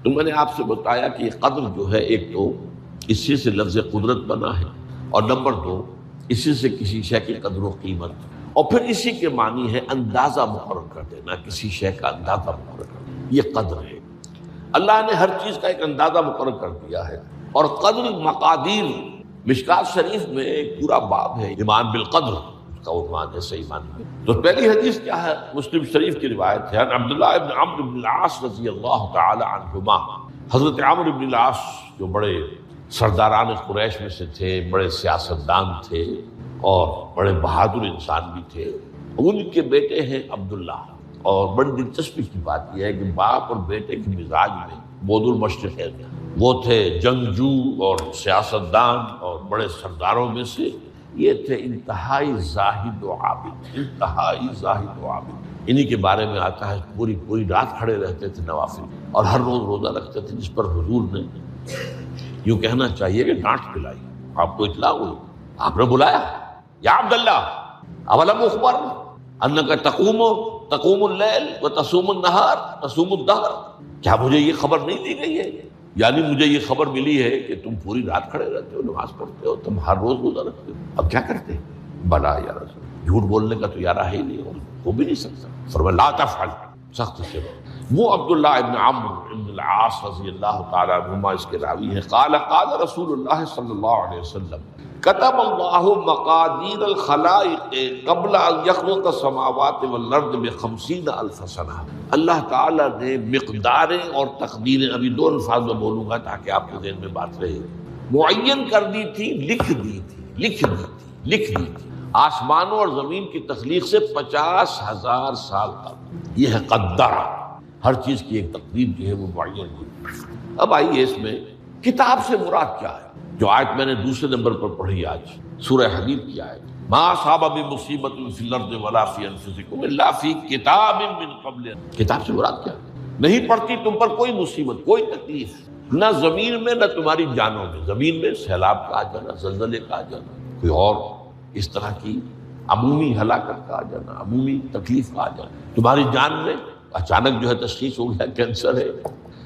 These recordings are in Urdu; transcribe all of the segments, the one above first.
تو میں نے آپ سے بتایا کہ یہ قدر جو ہے، ایک تو اسی سے لفظ قدرت بنا ہے، اور نمبر دو اسی سے کسی شے کی قدر و قیمت، اور پھر اسی کے معنی ہے اندازہ مقرر کر دینا، کسی شے کا اندازہ مقرر کر دینا، یہ قدر ہے۔ اللہ نے ہر چیز کا ایک اندازہ مقرر کر دیا ہے۔ اور قدر مقادیر، مشکات شریف میں ایک پورا باب ہے، ایمان بالقدر اس کا عنوان ہے صحیح معنی میں۔ تو پہلی حدیث کیا ہے؟ مسلم شریف کی روایت ہے، عبداللہ ابن عمرو بن العاص رضی اللہ تعالی عنہما۔ حضرت عمرو بن العاص جو بڑے سرداران قریش میں سے تھے، بڑے سیاستدان تھے اور بڑے بہادر انسان بھی تھے، ان کے بیٹے ہیں عبداللہ۔ اور بڑی دلچسپی کی بات یہ ہے کہ باپ اور بیٹے کے مزاج میں بود المشرق ہے، وہ تھے جنگجو اور سیاستدان اور بڑے سرداروں میں سے، یہ تھے انتہائی زاہد و عابد، انتہائی زاہد و عابد۔ انہی کے بارے میں آتا ہے پوری رات کھڑے رہتے تھے نوافل، اور ہر روز روزہ رکھتے تھے، جس پر حضور نے یوں کہنا چاہیے کہ ڈانٹ پلائی۔ آپ کو اطلاع ہوئی، آپ نے بلایا، یا عبداللہ اولم اخبر انک تقوم اللیل وتصوم النہار تصوم الدہر، کیا مجھے یہ خبر نہیں دی گئی ہے؟ یعنی مجھے یہ خبر ملی ہے کہ تم پوری رات کھڑے رہتے ہو، نماز پڑھتے ہو، تم ہر روز روزہ رکھتے ہو، اب کیا کرتے؟ بلا یا رسول، جھوٹ بولنے کا تو یارہ ہے ہی نہیں، ہو بھی نہیں سکتا۔ فرمایا لا تفعل، سخت سے وہ عبداللہ ابن عمرو ابن العاص رضی اللہ تعالی عنہما اس کے راوی ہیں، قال رسول اللہ صلی اللہ علیہ وسلم کتب اللہ مقادیر الخلائق قبل ان یخلق السماوات والارض ب50,000 سنہ۔ اللہ تعالیٰ نے مقداریں اور تقدیریں، ابھی دو الفاظ میں بولوں گا تاکہ آپ کے ذہن میں بات رہے، معین کر دی تھی، لکھ دی تھی آسمانوں اور زمین کی تخلیق سے 50,000 سال تک۔ یہ ہے قدر، ہر چیز کی ایک تقدیر جو ہے وہ معین ہوئی۔ اب آئیے اس میں کتاب سے مراد کیا ہے؟ جو آیت میں نے دوسرے نمبر پر پڑھی آج، سورہ حدید کی آیت، ما اصاب من مصیبت فی الارض ولا فی انفسکم الا فی کتاب من قبل۔ کتاب سے مراد کیا ہے؟ نہیں پڑتی تم پر کوئی مصیبت، کوئی تکلیف، نہ زمین میں نہ تمہاری جانوں میں۔ زمین میں سیلاب کا آ جانا، زلزلے کا آ جانا، کوئی اور اس طرح کی عمومی ہلاکت کا آ جانا، عمومی تکلیف کا آ جانا۔ تمہاری جان میں اچانک جو ہے تشخیص ہو گیا کینسر ہے،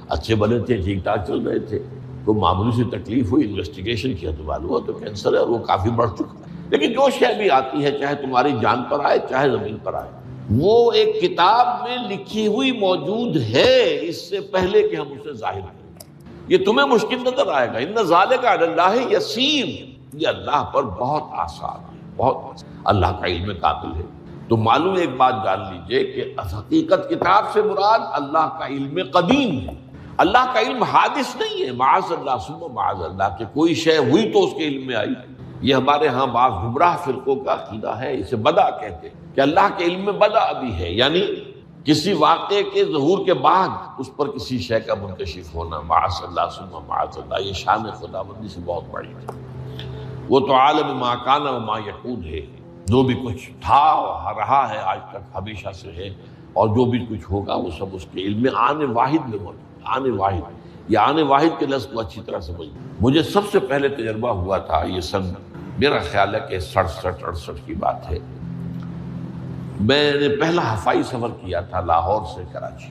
اچھے بنے تھے، ٹھیک ٹھاک چل رہے تھے، کوئی معمولی سی تکلیف ہوئی، انویسٹیگیشن کیا تو معلوم ہوا تو کینسر ہے اور وہ کافی بڑھ چکا ہے۔ لیکن جو شے بھی آتی ہے، چاہے تمہاری جان پر آئے چاہے زمین پر آئے، وہ ایک کتاب میں لکھی ہوئی موجود ہے، اس سے پہلے کہ ہم اسے ظاہر کریں۔ یہ تمہیں مشکل نظر آئے گا، ان ذالک علی اللہ یسیر، یہ اللہ پر بہت آسان ہے، بہت آسان۔ اللہ کا علم کامل ہے۔ تو معلوم ایک بات جان لیجئے کہ حقیقت کتاب سے مراد اللہ کا علم قدیم ہے۔ اللہ کا علم حادث نہیں ہے، معاذ اللہ ثم معاذ اللہ، کہ کوئی شے ہوئی تو اس کے علم میں آئی۔ یہ ہمارے ہاں بعض گمراہ فرقوں کا عقیدہ ہے، اسے بدع کہتے ہیں کہ اللہ کے علم میں بدع بھی ہے، یعنی کسی واقعے کے ظہور کے بعد اس پر کسی شے کا منکشف ہونا، معاذ اللہ ثم معاذ اللہ۔ یہ شان خداوندی سے بہت بڑی ہے۔ وہ تو عالم ما کان و ما یکون ہے، جو بھی کچھ تھا اور رہا ہے آج تک ہمیشہ سے ہے، اور جو بھی کچھ ہوگا وہ سب اس کے علم میں آنے واحد میں موجود۔ آنے واحد، یہ آنے واحد کے لفظ کو اچھی طرح سمجھ۔ مجھے سب سے پہلے تجربہ ہوا تھا، یہ سن میرا خیال ہے کہ 67-68 کی بات ہے، میں نے پہلا ہفائی سفر کیا تھا لاہور سے کراچی۔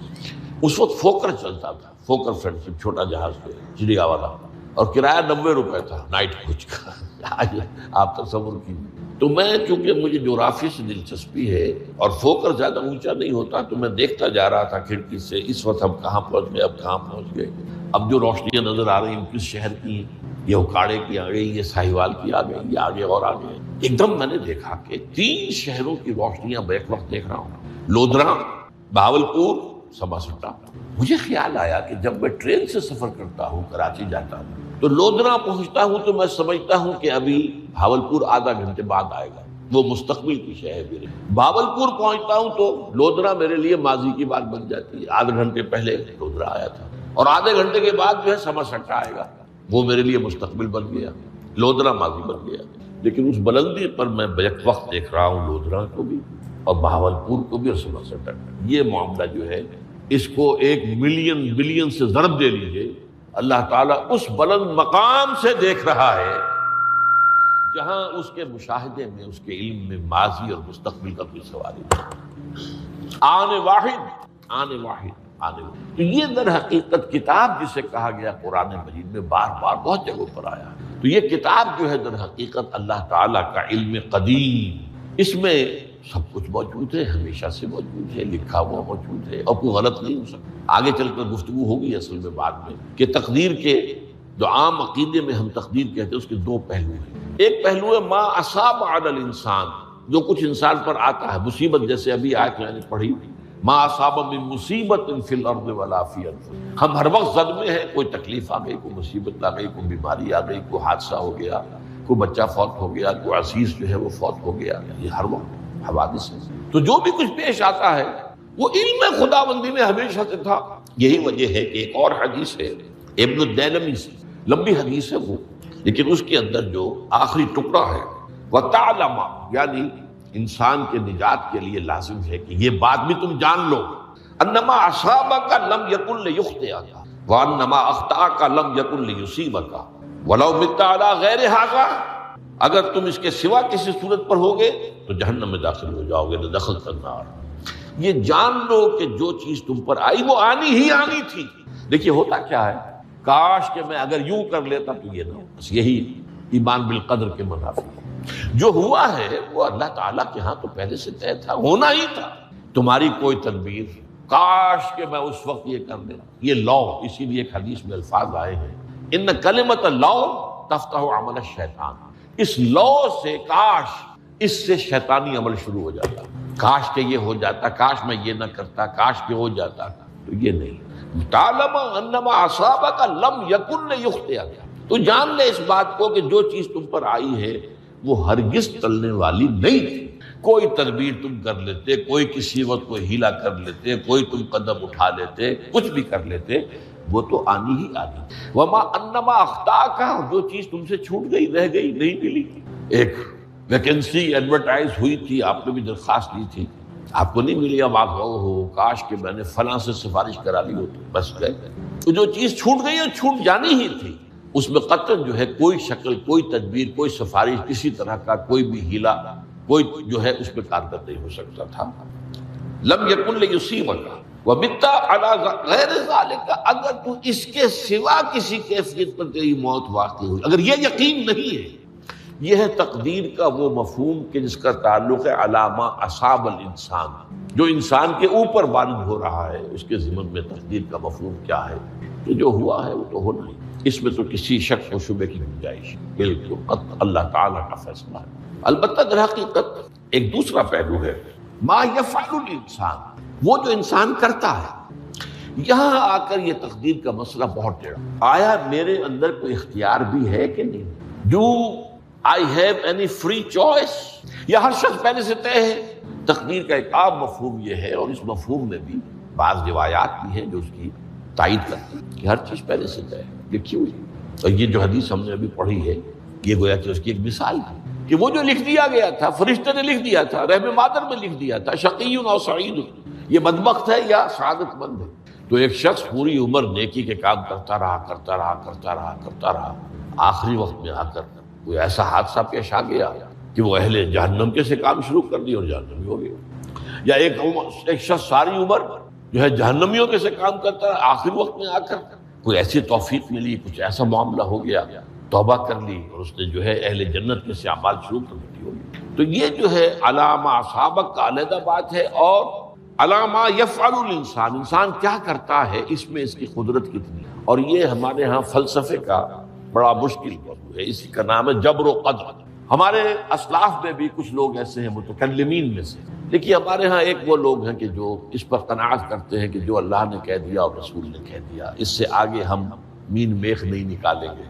اس وقت فوکر چلتا تھا، فوکر فرینڈ شپ، چھوٹا جہاز پہ چڑیا والا، اور کرایہ 90 روپے تھا نائٹ کوچ کا۔ آپ تصور کیجیے۔ تو میں چونکہ مجھے جغرافی سے دلچسپی ہے اور فوکر زیادہ اونچا نہیں ہوتا، تو میں دیکھتا جا رہا تھا کھڑکی سے، اس وقت ہم کہاں پہنچ گئے، اب کہاں پہنچ گئے، اب جو روشنیاں نظر آ رہی ہیں کس شہر کی ہیں، یہ اکاڑے کی آ گئی، یہ ساہیوال کی آ گئی، یہ آگے اور آگے۔ ایک دم میں نے دیکھا کہ 3 شہروں کی روشنیاں بیک وقت دیکھ رہا ہوں، لودھرا، بہاولپور، سبا سٹا۔ مجھے خیال آیا کہ جب میں ٹرین سے سفر کرتا ہوں، کراچی جاتا ہوں، تو لودھرا پہنچتا ہوں تو میں سمجھتا ہوں کہ ابھی بھاولپور آدھا گھنٹے بعد آئے گا، وہ مستقبل کی شے ہے میرے۔ بھاولپور پہنچتا ہوں تو لودھرا میرے لیے ماضی کی بات بن جاتی ہے، آدھے گھنٹے پہلے لودھرا آیا تھا، اور آدھے گھنٹے کے بعد جو ہے سما سٹا آئے گا، وہ میرے لیے مستقبل بن گیا، لودھرا ماضی بن گیا۔ لیکن اس بلندی پر میں بیک وقت دیکھ رہا ہوں لودھرا کو بھی اور بہاولپور کو بھی اور سما سٹا۔ یہ معاملہ جو ہے اس کو 1 ملین بلین سے ضرب دے لیجئے، اللہ تعالیٰ اس بلند مقام سے دیکھ رہا ہے جہاں اس کے مشاہدے میں، اس کے علم میں ماضی اور مستقبل کا کوئی سوال نہیں۔ آنے واحد، آنے والے. تو یہ در حقیقت کتاب جسے کہا گیا قرآن مجید میں بار بار بہت جگہوں پر آیا. تو یہ کتاب جو ہے در حقیقت اللہ تعالیٰ کا علم قدیم، اس میں سب کچھ موجود ہے، ہمیشہ سے موجود ہے، لکھا ہوا موجود ہے، اور کوئی غلط نہیں ہو سکتا. آگے چل کر گفتگو ہوگی اصل میں بعد میں کہ تقدیر کے جو عام عقیدے میں ہم تقدیر کہتے ہیں اس کے دو پہلو ہیں. ایک پہلو ہے ما اصاب علی الانسان، جو کچھ انسان پر آتا ہے مصیبت، جیسے ابھی آیت میں نے پڑھی ما اصاب من مصیبت فی الارض ولا فی انفسکم. ہم ہر وقت زد میں ہیں، کوئی تکلیف آ گئی، کوئی مصیبت آ گئی، کوئی بیماری آ گئی، کوئی حادثہ ہو گیا، کوئی بچہ فوت ہو گیا، کوئی عزیز جو ہے وہ فوت ہو گیا. یہ ہر وقت حوادث ہے. تو جو بھی کچھ پیش آتا ہے وہ علم خداوندی میں ہمیشہ سے تھا. یہی وجہ ہے کہ ایک اور حدیث ہے ابن الدینمی سے، لمبی حدیث ہے وہ، لیکن اس کے اندر جو آخری ٹکڑا ہے وَتَعْلَمَ، یعنی انسان کے نجات کے لیے لازم ہے کہ یہ بات بھی تم جان لو انما اصابک لم یکن لیخطئک وانما اخطاک لم یکن لیصیبک ولو مت علی غیر ھذا. اگر تم اس کے سوا کسی صورت پر ہوگے تو جہنم میں داخل ہو جاؤ گے، دخلت النار. یہ جان لو کہ جو چیز تم پر آئی وہ آنی ہی آنی تھی. دیکھیے ہوتا کیا ہے، کاش کہ میں اگر یوں کر لیتا تو یہ نہ ہو. بس یہی ایمان بالقدر کے منافی. جو ہوا ہے وہ اللہ تعالیٰ کے ہاں تو پہلے سے طے تھا، ہونا ہی تھا. تمہاری کوئی تدبیر، کاش کہ میں اس وقت یہ کر لیتا. یہ لو، اسی لیے ایک حدیث میں الفاظ آئے ہیں ان کلمۃ لو تفتح عمل الشیطان. اس لو سے، کاش، اس سے شیطانی عمل شروع ہو جاتا. کاش کہ یہ ہو جاتا، کاش میں یہ نہ کرتا، کاش کہ ہو جاتا. تو یہ نہیں. تعلم انما اصابک لم یکن لیخطئک. تو جان لے اس بات کو کہ جو چیز تم پر آئی ہے وہ ہرگز ٹلنے والی نہیں تھی. کوئی تدبیر تم کر لیتے، کوئی کسی وقت کوئی ہیلا کر لیتے، کوئی تم قدم اٹھا لیتے، کچھ بھی کر لیتے، وہ تو آنی ہی آنی. وما انما اخطاک، جو چیز تم سے چھوٹ گئی، رہ گئی، نہیں ملی. ایک ویکنسی ایڈورٹائز ہوئی تھی، آپ نے بھی درخواست دی تھی، آپ کو نہیں ملی. اب آپ ہو کاش کہ میں نے فلاں سے سفارش کرا لی ہوتی، بس گئے. تو جو چیز چھوٹ گئی وہ چھوٹ جانی ہی تھی. اس میں قطعاً جو ہے کوئی شکل، کوئی تدبیر، کوئی سفارش، کسی طرح کا کوئی بھی ہیلا، کوئی جو ہے اس پہ کارگر نہیں ہو سکتا تھا. لم یکن لیصیبک ومت علی غیر ذالک. اگر تو اس کے سوا کسی کیفیت پر تیری موت واقع ہوئی، اگر یہ یقین نہیں ہے، یہ ہے تقدیر کا وہ مفہوم کہ جس کا تعلق ہے علامہ اصاب الانسان، جو انسان کے اوپر وارد ہو رہا ہے. اس کے ضمن میں تقدیر کا مفہوم کیا ہے کہ جو ہوا ہے وہ تو ہونا ہی. اس میں تو کسی شک و شبے کی گنجائش بالکل اللہ تعالیٰ کا فیصلہ ہے. البتہ در حقیقت ایک دوسرا پہلو ہے ما یفعل الانسان، وہ جو انسان کرتا ہے. یہاں آ کر یہ تقدیر کا مسئلہ بہت ٹیڑھا. آیا میرے اندر کوئی اختیار بھی ہے کہ نہیں؟ Do I have any free choice? یا ہر شخص پہلے سے طے ہے؟ تقدیر کا ایک عام مفہوم یہ ہے، اور اس مفہوم میں بھی بعض روایات بھی ہیں جو اس کی تائید کرتی ہیں کہ ہر چیز پہلے سے طے ہے، لکھی ہوئی. اور یہ جو حدیث ہم نے ابھی پڑھی ہے یہ گویا کہ اس کی ایک مثال ہے کہ وہ جو لکھ دیا گیا تھا، فرشتے نے لکھ دیا تھا، رحم مادر میں لکھ دیا تھا، شقی و سعید، یہ بدبخت ہے یا سعادت مند ہے. تو ایک شخص پوری عمر نیکی کے کام کرتا رہا، آخری وقت میں آ کر کوئی ایسا حادثہ پیش آ گیا کہ وہ اہل جہنم کے سے کام شروع کر دی اور جہنمی ہو گیا. یا ایک شخص ساری عمر جو ہے جہنمیوں کے سے کام کرتا رہا، آخری وقت میں آ کر کوئی ایسی توفیق ملی، کچھ ایسا معاملہ ہو گیا، توبہ کر لی اور اس نے جو ہے اہل جنت کے سے اعمال شروع کر دی ہوگی. تو یہ جو ہے علامہ اصابک کا علیحدہ بات ہے، اور علامہ یفعل الانسان، انسان کیا کرتا ہے، اس میں اس کی قدرت کتنی. اور یہ ہمارے ہاں فلسفے کا بڑا مشکل موضوع ہے، اسی کا نام ہے جبر و قدر. ہمارے اسلاف میں بھی کچھ لوگ ایسے ہیں متکلمین میں سے. دیکھیے ہمارے ہاں ایک وہ لوگ ہیں کہ جو اس پر قناعت کرتے ہیں کہ جو اللہ نے کہہ دیا اور رسول نے کہہ دیا، اس سے آگے ہم مین میخ نہیں نکالیں گے،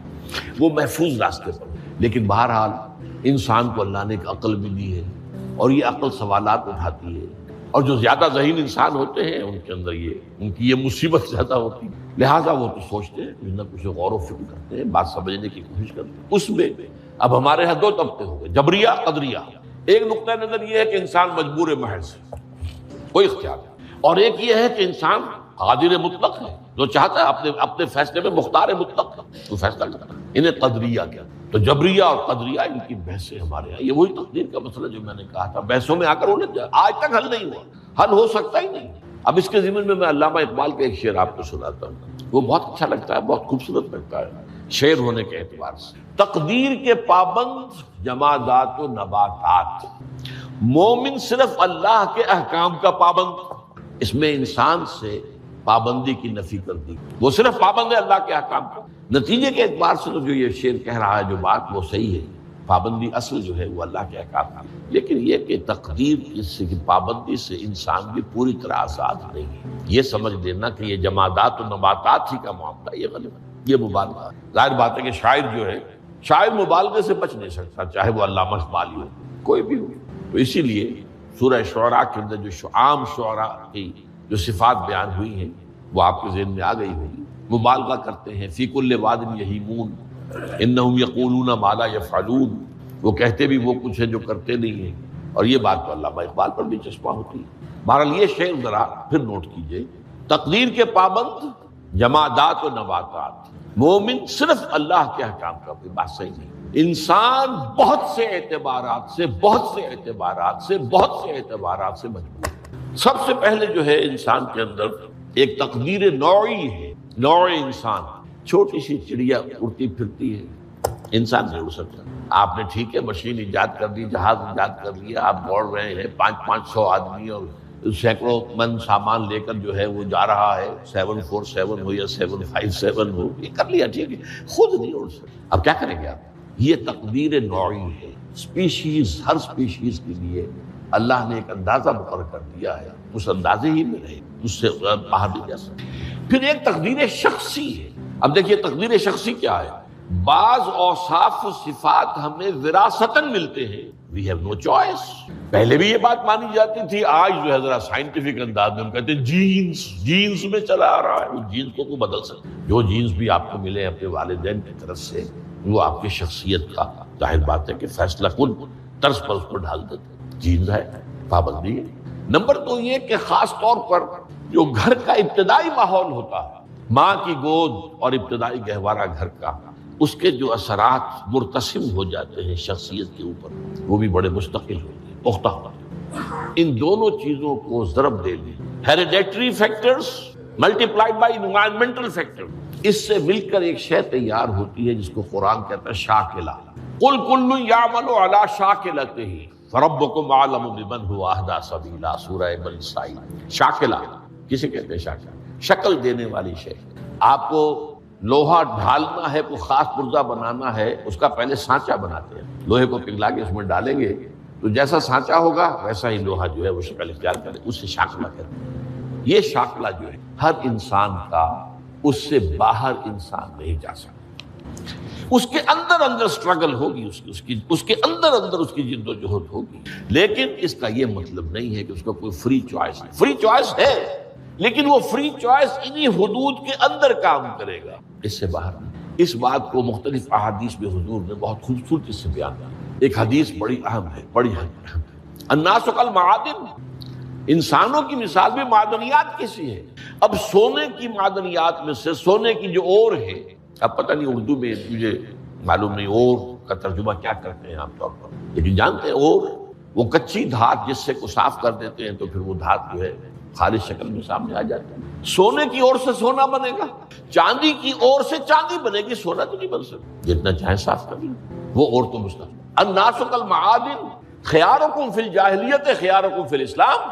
وہ محفوظ راستے پر. لیکن بہرحال انسان کو اللہ نے ایک عقل بھی دی ہے، اور یہ عقل سوالات اٹھاتی ہے. اور جو زیادہ ذہین انسان ہوتے ہیں ان کے اندر ان کی یہ مصیبت زیادہ ہوتی ہے، لہٰذا وہ تو سوچتے ہیں، کچھ نہ کچھ غور و فکر کرتے ہیں، بات سمجھنے کی کوشش کرتے ہیں. اس میں اب ہمارے ہاں دو طبقے ہو گئے، جبریہ، قدریہ. ایک نقطہ نظر یہ ہے کہ انسان مجبور محض ہے، کوئی اختیار ہے، اور ایک یہ ہے کہ انسان قادر مطلق ہے، جو چاہتا ہے اپنے فیصلے میں مختار مطلق ہے، وہ فیصلہ کرتا ہے. انہیں قدریہ کیا. تو جبریہ اور قدریہ ان کی بحثیں ہمارے یہاں. یہ وہی تقدیر کا مسئلہ جو میں نے کہا تھا، بحثوں میں آ کر الجھ جائے، آج تک حل نہیں ہوا، حل ہو سکتا ہی نہیں. اب اس کے ضمن میں علامہ اقبال کا ایک شعر آپ کو سناتا ہوں، وہ بہت اچھا لگتا ہے، بہت خوبصورت لگتا ہے شعر ہونے کے اعتبار سے۔ تقدیر کے پابند جمادات و نباتات، مومن صرف اللہ کے احکام کا پابند، اس میں انسان سے پابندی کی نفی کر دی، وہ صرف پابند ہے اللہ کے احکام کا۔ نتیجے کے اعتبار سے تو جو یہ شعر کہہ رہا ہے جو بات وہ صحیح ہے، پابندی اصل جو ہے وہ اللہ کے احکام کا، لیکن یہ کہ تقدیر کی پابندی سے انسان بھی پوری طرح آزاد نہیں ہے، یہ سمجھ لینا کہ یہ جمادات و نباتات ہی کا معاملہ، یہ غلط ہے، یہ مبالغہ ہے۔ ظاہر بات ہے کہ شاعر جو ہے، شاعر مبالغے سے بچ نہیں سکتا، چاہے وہ علامہ اقبال ہو، کوئی بھی ہو۔ تو اسی لیے سورہ شعراء کے اندر جو عام شعراء کی جو صفات بیان ہوئی ہیں وہ آپ کے ذہن میں آ گئی ہوگی۔ مبالغہ کرتے ہیں، فی کل واد یہیمون انہم یقولون ما لا یفعلون، وہ کہتے بھی وہ کچھ ہے جو کرتے نہیں ہیں، اور یہ بات تو علامہ اقبال پر بھی چسپاں ہوتی ہے۔ بہرحال یہ شعر ذرا پھر نوٹ کیجئے، تقدیر کے پابند جمادات و نباتات، مومن صرف اللہ کے احکام کا، کوئی بات صحیح نہیں۔ انسان بہت سے اعتبارات سے مجبور ہے۔ سب سے پہلے جو ہے انسان کے اندر ایک تقدیر نوعی ہے، نوع انسان، چھوٹی سی چڑیا اڑتی پھرتی ہے، انسان نہیں اڑ سکتا۔ آپ نے ٹھیک ہے مشین ایجاد کر دی، جہاز ایجاد کر لیا، آپ دوڑ رہے ہیں 500 آدمی اور سینکڑوں من سامان لے کر جو ہے وہ جا رہا ہے، 747 ہو یا 757 ہو، یہ کر لیا ٹھیک ہے، خود نہیں اڑ سکتا۔ اب کیا کریں گے آپ؟ یہ تقدیر نوعی ہے، سپیشیز، ہر سپیشیز کے لیے اللہ نے ایک اندازہ مقرر کر دیا ہے، اس اندازے ہی میں رہے، اس سے باہر نہیں جا سکتے۔ پھر ایک تقدیر شخصی ہے۔ اب دیکھیے تقدیر شخصی کیا ہے؟ بعض اوصاف و صفات ہمیں وراثتاً ملتے ہیں، we have no choice۔ پہلے بھی یہ بات مانی جاتی تھی، آج جو ہے ذرا سائنٹیفک انداز میں ہم کہتے ہیں جینز میں چلا آ رہا ہے، وہ جینز کو بدل سکتے، جو جینز بھی آپ کو ملے اپنے والدین کی طرف سے، وہ آپ کی شخصیت کا ظاہر بات ہے کہ فیصلہ کن طرز پر اس کو ڈھال دیتے، جینز ہے، پابندی ہے۔ نمبر 2 یہ کہ خاص طور پر جو گھر کا ابتدائی ماحول ہوتا ہے، ماں کی گود اور ابتدائی گہوارہ گھر کا، اس کے جو اثرات مرتسم ہو جاتے ہیں شخصیت کے اوپر، وہ بھی بڑے مستقل ہوتے ہیں، پختہ ہوتے ہیں۔ ان دونوں چیزوں کو ضرب دے دیں، hereditary factors multiplied by environmental factor, اس سے مل کر ایک شے تیار ہوتی ہے جس کو قرآن کہتا ہے شاکلہ۔ قل کل یعمل علی شاکلتہ فربکم اعلم بمن هو اہدی سبیلا، سورہ بنی اسرائیل۔ شاکلہ کسے کہتے ہیں؟ شاکلہ شکل دینے والی شے۔ آپ کو لوہا ڈھالنا ہے، کوئی خاص پرزہ بنانا ہے، اس کا پہلے سانچہ بناتے ہیں، لوہے کو پگھلا کے اس میں ڈالیں گے تو جیسا سانچہ ہوگا ویسا ہی لوہا جو ہے وہ شکل اختیار کرے، اسے شاکلہ کہتے ہیں۔ یہ شاکلہ جو ہے ہر انسان کا، اس سے باہر انسان نہیں جا سکتا، اس کے اندر سٹرگل ہوگی، اس کے اندر اس کی جد و جہد ہوگی، لیکن اس کا یہ مطلب نہیں ہے کہ اس کا کوئی فری چوائس ہے۔ فری چوائس ہے، لیکن وہ فری چوائس انہی حدود کے اندر کام کرے گا، اس سے باہر نہیں۔ اس بات کو مختلف احادیث میں حضور نے بہت خوبصورتی سے بیان کیا۔ ایک حدیث بڑی اہم ہے، بڑی اہم ہے۔ الناس کالمعادن، انسانوں کی مثال بھی معدنیات کیسی ہے؟ اب سونے کی معدنیات میں سے سونے کی جو اور ہے، اب پتہ نہیں اردو میں مجھے معلوم نہیں اور کا ترجمہ کیا کرتے ہیں عام طور پر، لیکن جانتے ہیں اور وہ کچی دھات جس سے کو صاف کر دیتے ہیں تو پھر وہ دھات جو ہے خالص شکل میں سامنے آ جاتا ہے۔ سونے کی اور سے سونا بنے گا، چاندی کی اور سے چاندی بنے گی، سونا تو نہیں بن سکتا، جتنا چاہے صاف کر لیں، وہ اور تو مستقبل۔ الناس کالمعادن خیارکم فی الجاہلیت خیارکم فی الاسلام،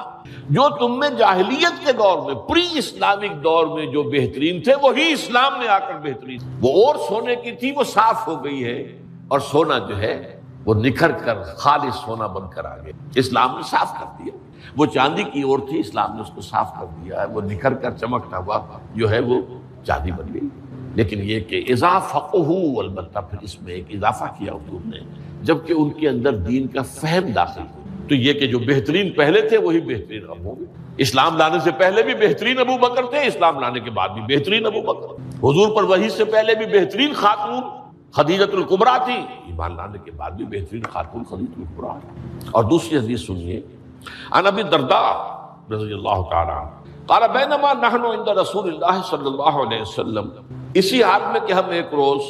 جو تم میں جاہلیت کے دور میں، پری اسلامک دور میں جو بہترین تھے وہی اسلام میں آ کر بہترین، وہ اور سونے کی تھی وہ صاف ہو گئی ہے، اور سونا جو ہے وہ نکھر کر خالص سونا بن کر آ گیا، اسلام نے صاف کر دیا۔ وہ چاندی کی اور تھی، اسلام نے اس کو صاف کر دیا ہے، وہ نکھر کر چمکتا ہوا جو ہے وہ چاندی بن گئی۔ لیکن یہ کہ اذا فقہوا، البتہ پھر اس میں ایک اضافہ کیا حضور نے، جبکہ ان کے اندر دین کا فہم داخل ہو، تو یہ کہ جو بہترین پہلے تھے وہی بہترین اب ہوں گے۔ اسلام لانے سے پہلے بھی بہترین ابو بکر تھے، اسلام لانے کے بعد بھی بہترین ابو بکر، حضور پر وحی سے پہلے بھی بہترین خاتون خدیجۃ الکبریٰ تھی، ایمان لانے کے بعد بھی بہترین خاتون خدیجۃ الکبریٰ۔ اور دوسری حدیث سنیے، عن ابی الدرداء رضی اللہ تعالی عنہ قال بینما نحن عند رسول اللہ صلی اللہ علیہ وسلم، اسی حال میں کہ ہم ایک روز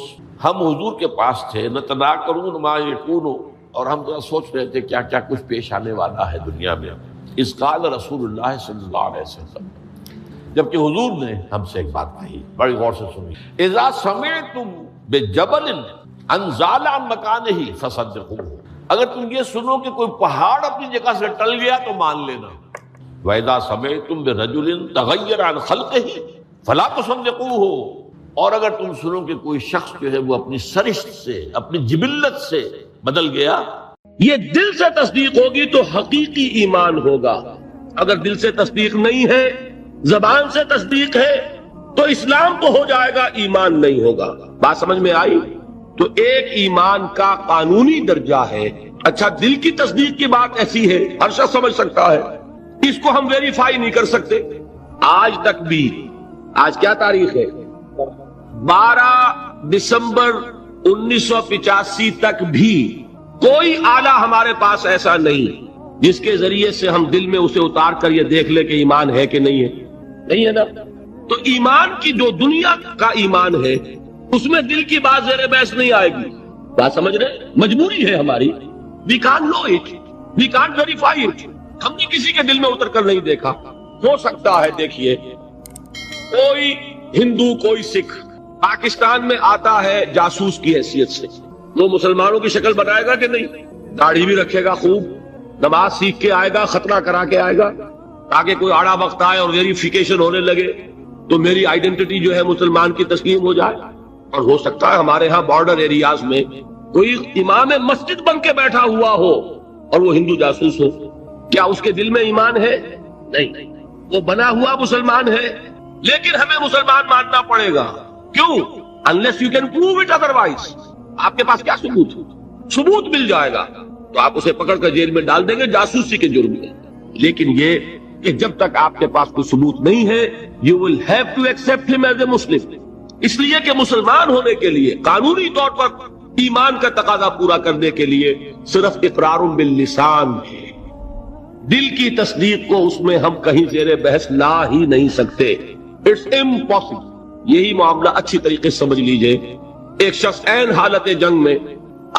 ہم حضور کے پاس تھے، نتذاکرون ما یکون، اور ہم ذرا سوچ رہے تھے کیا کیا کچھ پیش آنے والا ہے دنیا میں، اذ قال رسول اللہ صلی اللہ علیہ وسلم، جبکہ حضور نے ہم سے ایک بات کہی، بڑی غور سے سنی، اذا سمعتم بجبل انزال عن مکانہ فصدقوہ، اگر تم یہ سنو کہ کوئی پہاڑ اپنی جگہ سے ٹل گیا تو مان لینا، وَإِذَا سَمِعْتُمْ بِرَجُلٍ تَغَيَّرَ عَنْ خَلْقِهِ فَلَا تُصَدِّقُوهُ، اور اگر تم سنو کہ کوئی شخص جو ہے وہ اپنی سرشت سے، اپنی جبلت سے بدل گیا، یہ دل سے تصدیق ہوگی تو حقیقی ایمان ہوگا، اگر دل سے تصدیق نہیں ہے، زبان سے تصدیق ہے، تو اسلام تو ہو جائے گا، ایمان نہیں ہوگا۔ بات سمجھ میں آئی؟ تو ایک ایمان کا قانونی درجہ ہے، اچھا دل کی تصدیق کی بات ایسی ہے، ہر شخص سمجھ سکتا ہے، اس کو ہم ویریفائی نہیں کر سکتے۔ آج تک بھی، آج کیا تاریخ ہے؟ 12 دسمبر 1985 تک بھی کوئی آلہ ہمارے پاس ایسا نہیں جس کے ذریعے سے ہم دل میں اسے اتار کر یہ دیکھ لے کہ ایمان ہے کہ نہیں ہے، نہیں ہے نا؟ تو ایمان کی جو دنیا کا ایمان ہے اس میں دل کی بات زیر بحث نہیں آئے گی۔ بات سمجھ رہے؟ مجبوری ہے ہماری، we can't know it, we can't verify it، ہم نے کسی کے دل میں اتر کر نہیں دیکھا۔ ہو سکتا ہے دیکھیے کوئی ہندو، کوئی سکھ پاکستان میں آتا ہے جاسوس کی حیثیت سے، وہ مسلمانوں کی شکل بنائے گا کہ نہیں؟ داڑھی بھی رکھے گا، خوب نماز سیکھ کے آئے گا، خطرہ کرا کے آئے گا، تاکہ کوئی آڑا وقت آئے اور ویریفیکیشن ہونے لگے تو میری آئیڈینٹی جو ہے مسلمان کی تسلیم ہو جائے۔ اور ہو سکتا ہے ہمارے ہاں بارڈر ایریاز میں کوئی امام مسجد بن کے بیٹھا ہوا ہو اور وہ ہندو جاسوس ہو، کیا اس کے دل میں ایمان ہے؟ نہیں، وہ بنا ہوا مسلمان ہے، لیکن ہمیں مسلمان ماننا پڑے گا۔ کیوں؟ unless you can prove it otherwise۔ آپ کے پاس کیا ثبوت مل جائے گا تو آپ اسے پکڑ کر جیل میں ڈال دیں گے جاسوسی کے جرم میں، لیکن یہ کہ جب تک آپ کے پاس کوئی ثبوت نہیں ہے you will have to accept him as a Muslim۔ اس لیے کہ مسلمان ہونے کے لیے قانونی طور پر ایمان کا تقاضا پورا کرنے کے لیے صرف اقرار باللسان ہے، دل کی تصدیق کو اس میں ہم کہیں زیر بحث لا ہی نہیں سکتے، اٹس امپاسبل۔ یہی معاملہ اچھی طریقے سے سمجھ لیجئے، ایک شخص عین حالت جنگ میں،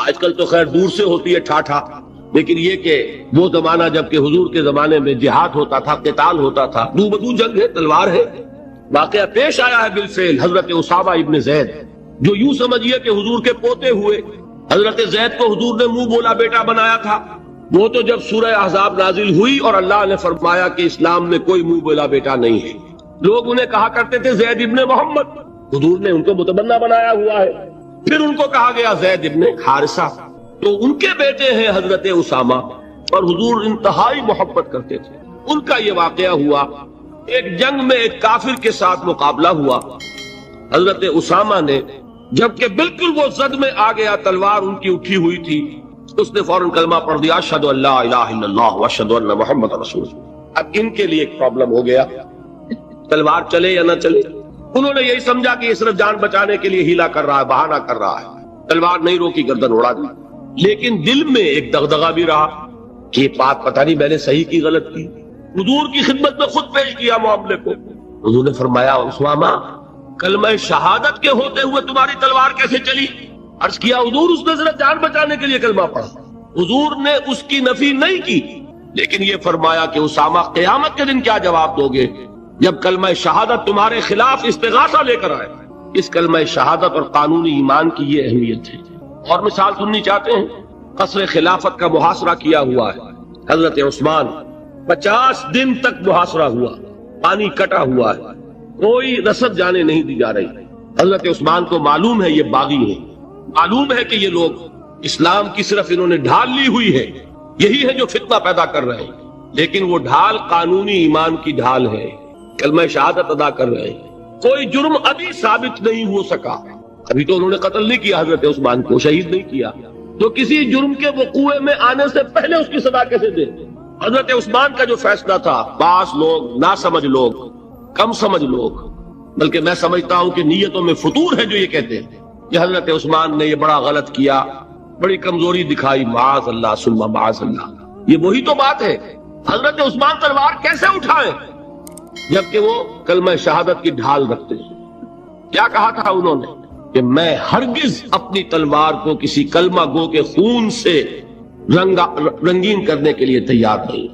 آج کل تو خیر دور سے ہوتی ہے ٹھاٹھا، لیکن یہ کہ وہ زمانہ جب کہ حضور کے زمانے میں جہاد ہوتا تھا، قتال ہوتا تھا، دو بدو جنگ ہے، تلوار ہے، واقعہ پیش آیا ہے بالفعل حضرت اسامہ ابن زید، جو یوں سمجھیے کہ حضور کے پوتے ہوئے۔ حضرت زید کو حضور نے منہ بولا بیٹا بنایا تھا، وہ تو جب سورہ احزاب نازل ہوئی اور اللہ نے فرمایا کہ اسلام میں کوئی منہ بولا بیٹا نہیں ہے، لوگ انہیں کہا کرتے تھے زید ابن محمد، حضور نے ان کو متبنہ بنایا ہوا ہے، پھر ان کو کہا گیا زید ابن حارثہ، تو ان کے بیٹے ہیں حضرت اسامہ، اور حضور انتہائی محبت کرتے تھے۔ ان کا یہ واقعہ ہوا، ایک جنگ میں ایک کافر کے ساتھ مقابلہ ہوا، حضرت اسامہ نے جبکہ بالکل وہ زد میں آ گیا، تلوار ان کی اٹھی ہوئی تھی، اس نے فوراً کلمہ پڑھ دیا، اشہد ان لا الہ الا اللہ واشہد ان محمد رسول اللہ۔ اب ان کے لیے ایک پرابلم ہو گیا، تلوار چلے یا نہ چلے، انہوں نے یہی سمجھا کہ یہ صرف جان بچانے کے لیے ہیلا کر رہا ہے، بہانہ کر رہا ہے، تلوار نہیں روکی، گردن اڑا دی، لیکن دل میں ایک دغدغہ بھی رہا کہ یہ بات پتہ نہیں میں نے صحیح کی غلط کی۔ حضور کی خدمت میں خود پیش کیا معاملے کو، حضور نے فرمایا اسامہ کلمہ شہادت کے ہوتے ہوئے تمہاری تلوار کیسے چلی؟ عرض کیا حضور اس نے صرف جان بچانے کے لیے کلمہ پڑھا، حضور نے اس کی نفی نہیں کی، لیکن یہ فرمایا کہ اسامہ قیامت کے دن کیا جواب دو گے جب کلمہ شہادت تمہارے خلاف استغاثہ لے کر آئے۔ اس کلمہ شہادت اور قانونی ایمان کی یہ اہمیت ہے۔ اور مثال سننی چاہتے ہیں؟ قصر خلافت کا محاصرہ کیا ہوا ہے، حضرت عثمان 50 دن تک محاصرہ ہوا، پانی کٹا ہوا ہے، کوئی رسد جانے نہیں دی جا رہی۔ حضرت عثمان کو معلوم ہے یہ باغی ہیں، معلوم ہے کہ یہ لوگ اسلام کی صرف انہوں نے ڈھال لی ہوئی ہے، یہی ہے جو فتنہ پیدا کر رہے ہیں، لیکن وہ ڈھال قانونی ایمان کی ڈھال ہے، کلمہ شہادت ادا کر رہے ہیں، کوئی جرم ابھی ثابت نہیں ہو سکا، ابھی تو انہوں نے قتل نہیں کیا حضرت عثمان کو، شہید نہیں کیا، تو کسی جرم کے وقوع میں آنے سے پہلے اس کی سزا کیسے دیں؟ حضرت عثمان کا جو فیصلہ تھا، بعض لوگ نا سمجھ لوگ، کم سمجھ لوگ، بلکہ میں سمجھتا ہوں کہ نیتوں میں فطور ہے جو یہ کہتے ہیں کہ حضرت عثمان نے یہ بڑا غلط کیا، بڑی کمزوری دکھائی، معاذ اللہ ثم معاذ اللہ۔ یہ وہی تو بات ہے، حضرت عثمان تلوار کیسے اٹھائیں جبکہ وہ کلمہ شہادت کی ڈھال رکھتے ہیں؟ کیا کہا تھا انہوں نے کہ میں ہرگز اپنی تلوار کو کسی کلمہ گو کے خون سے رنگین کرنے کے لیے تیار نہیں۔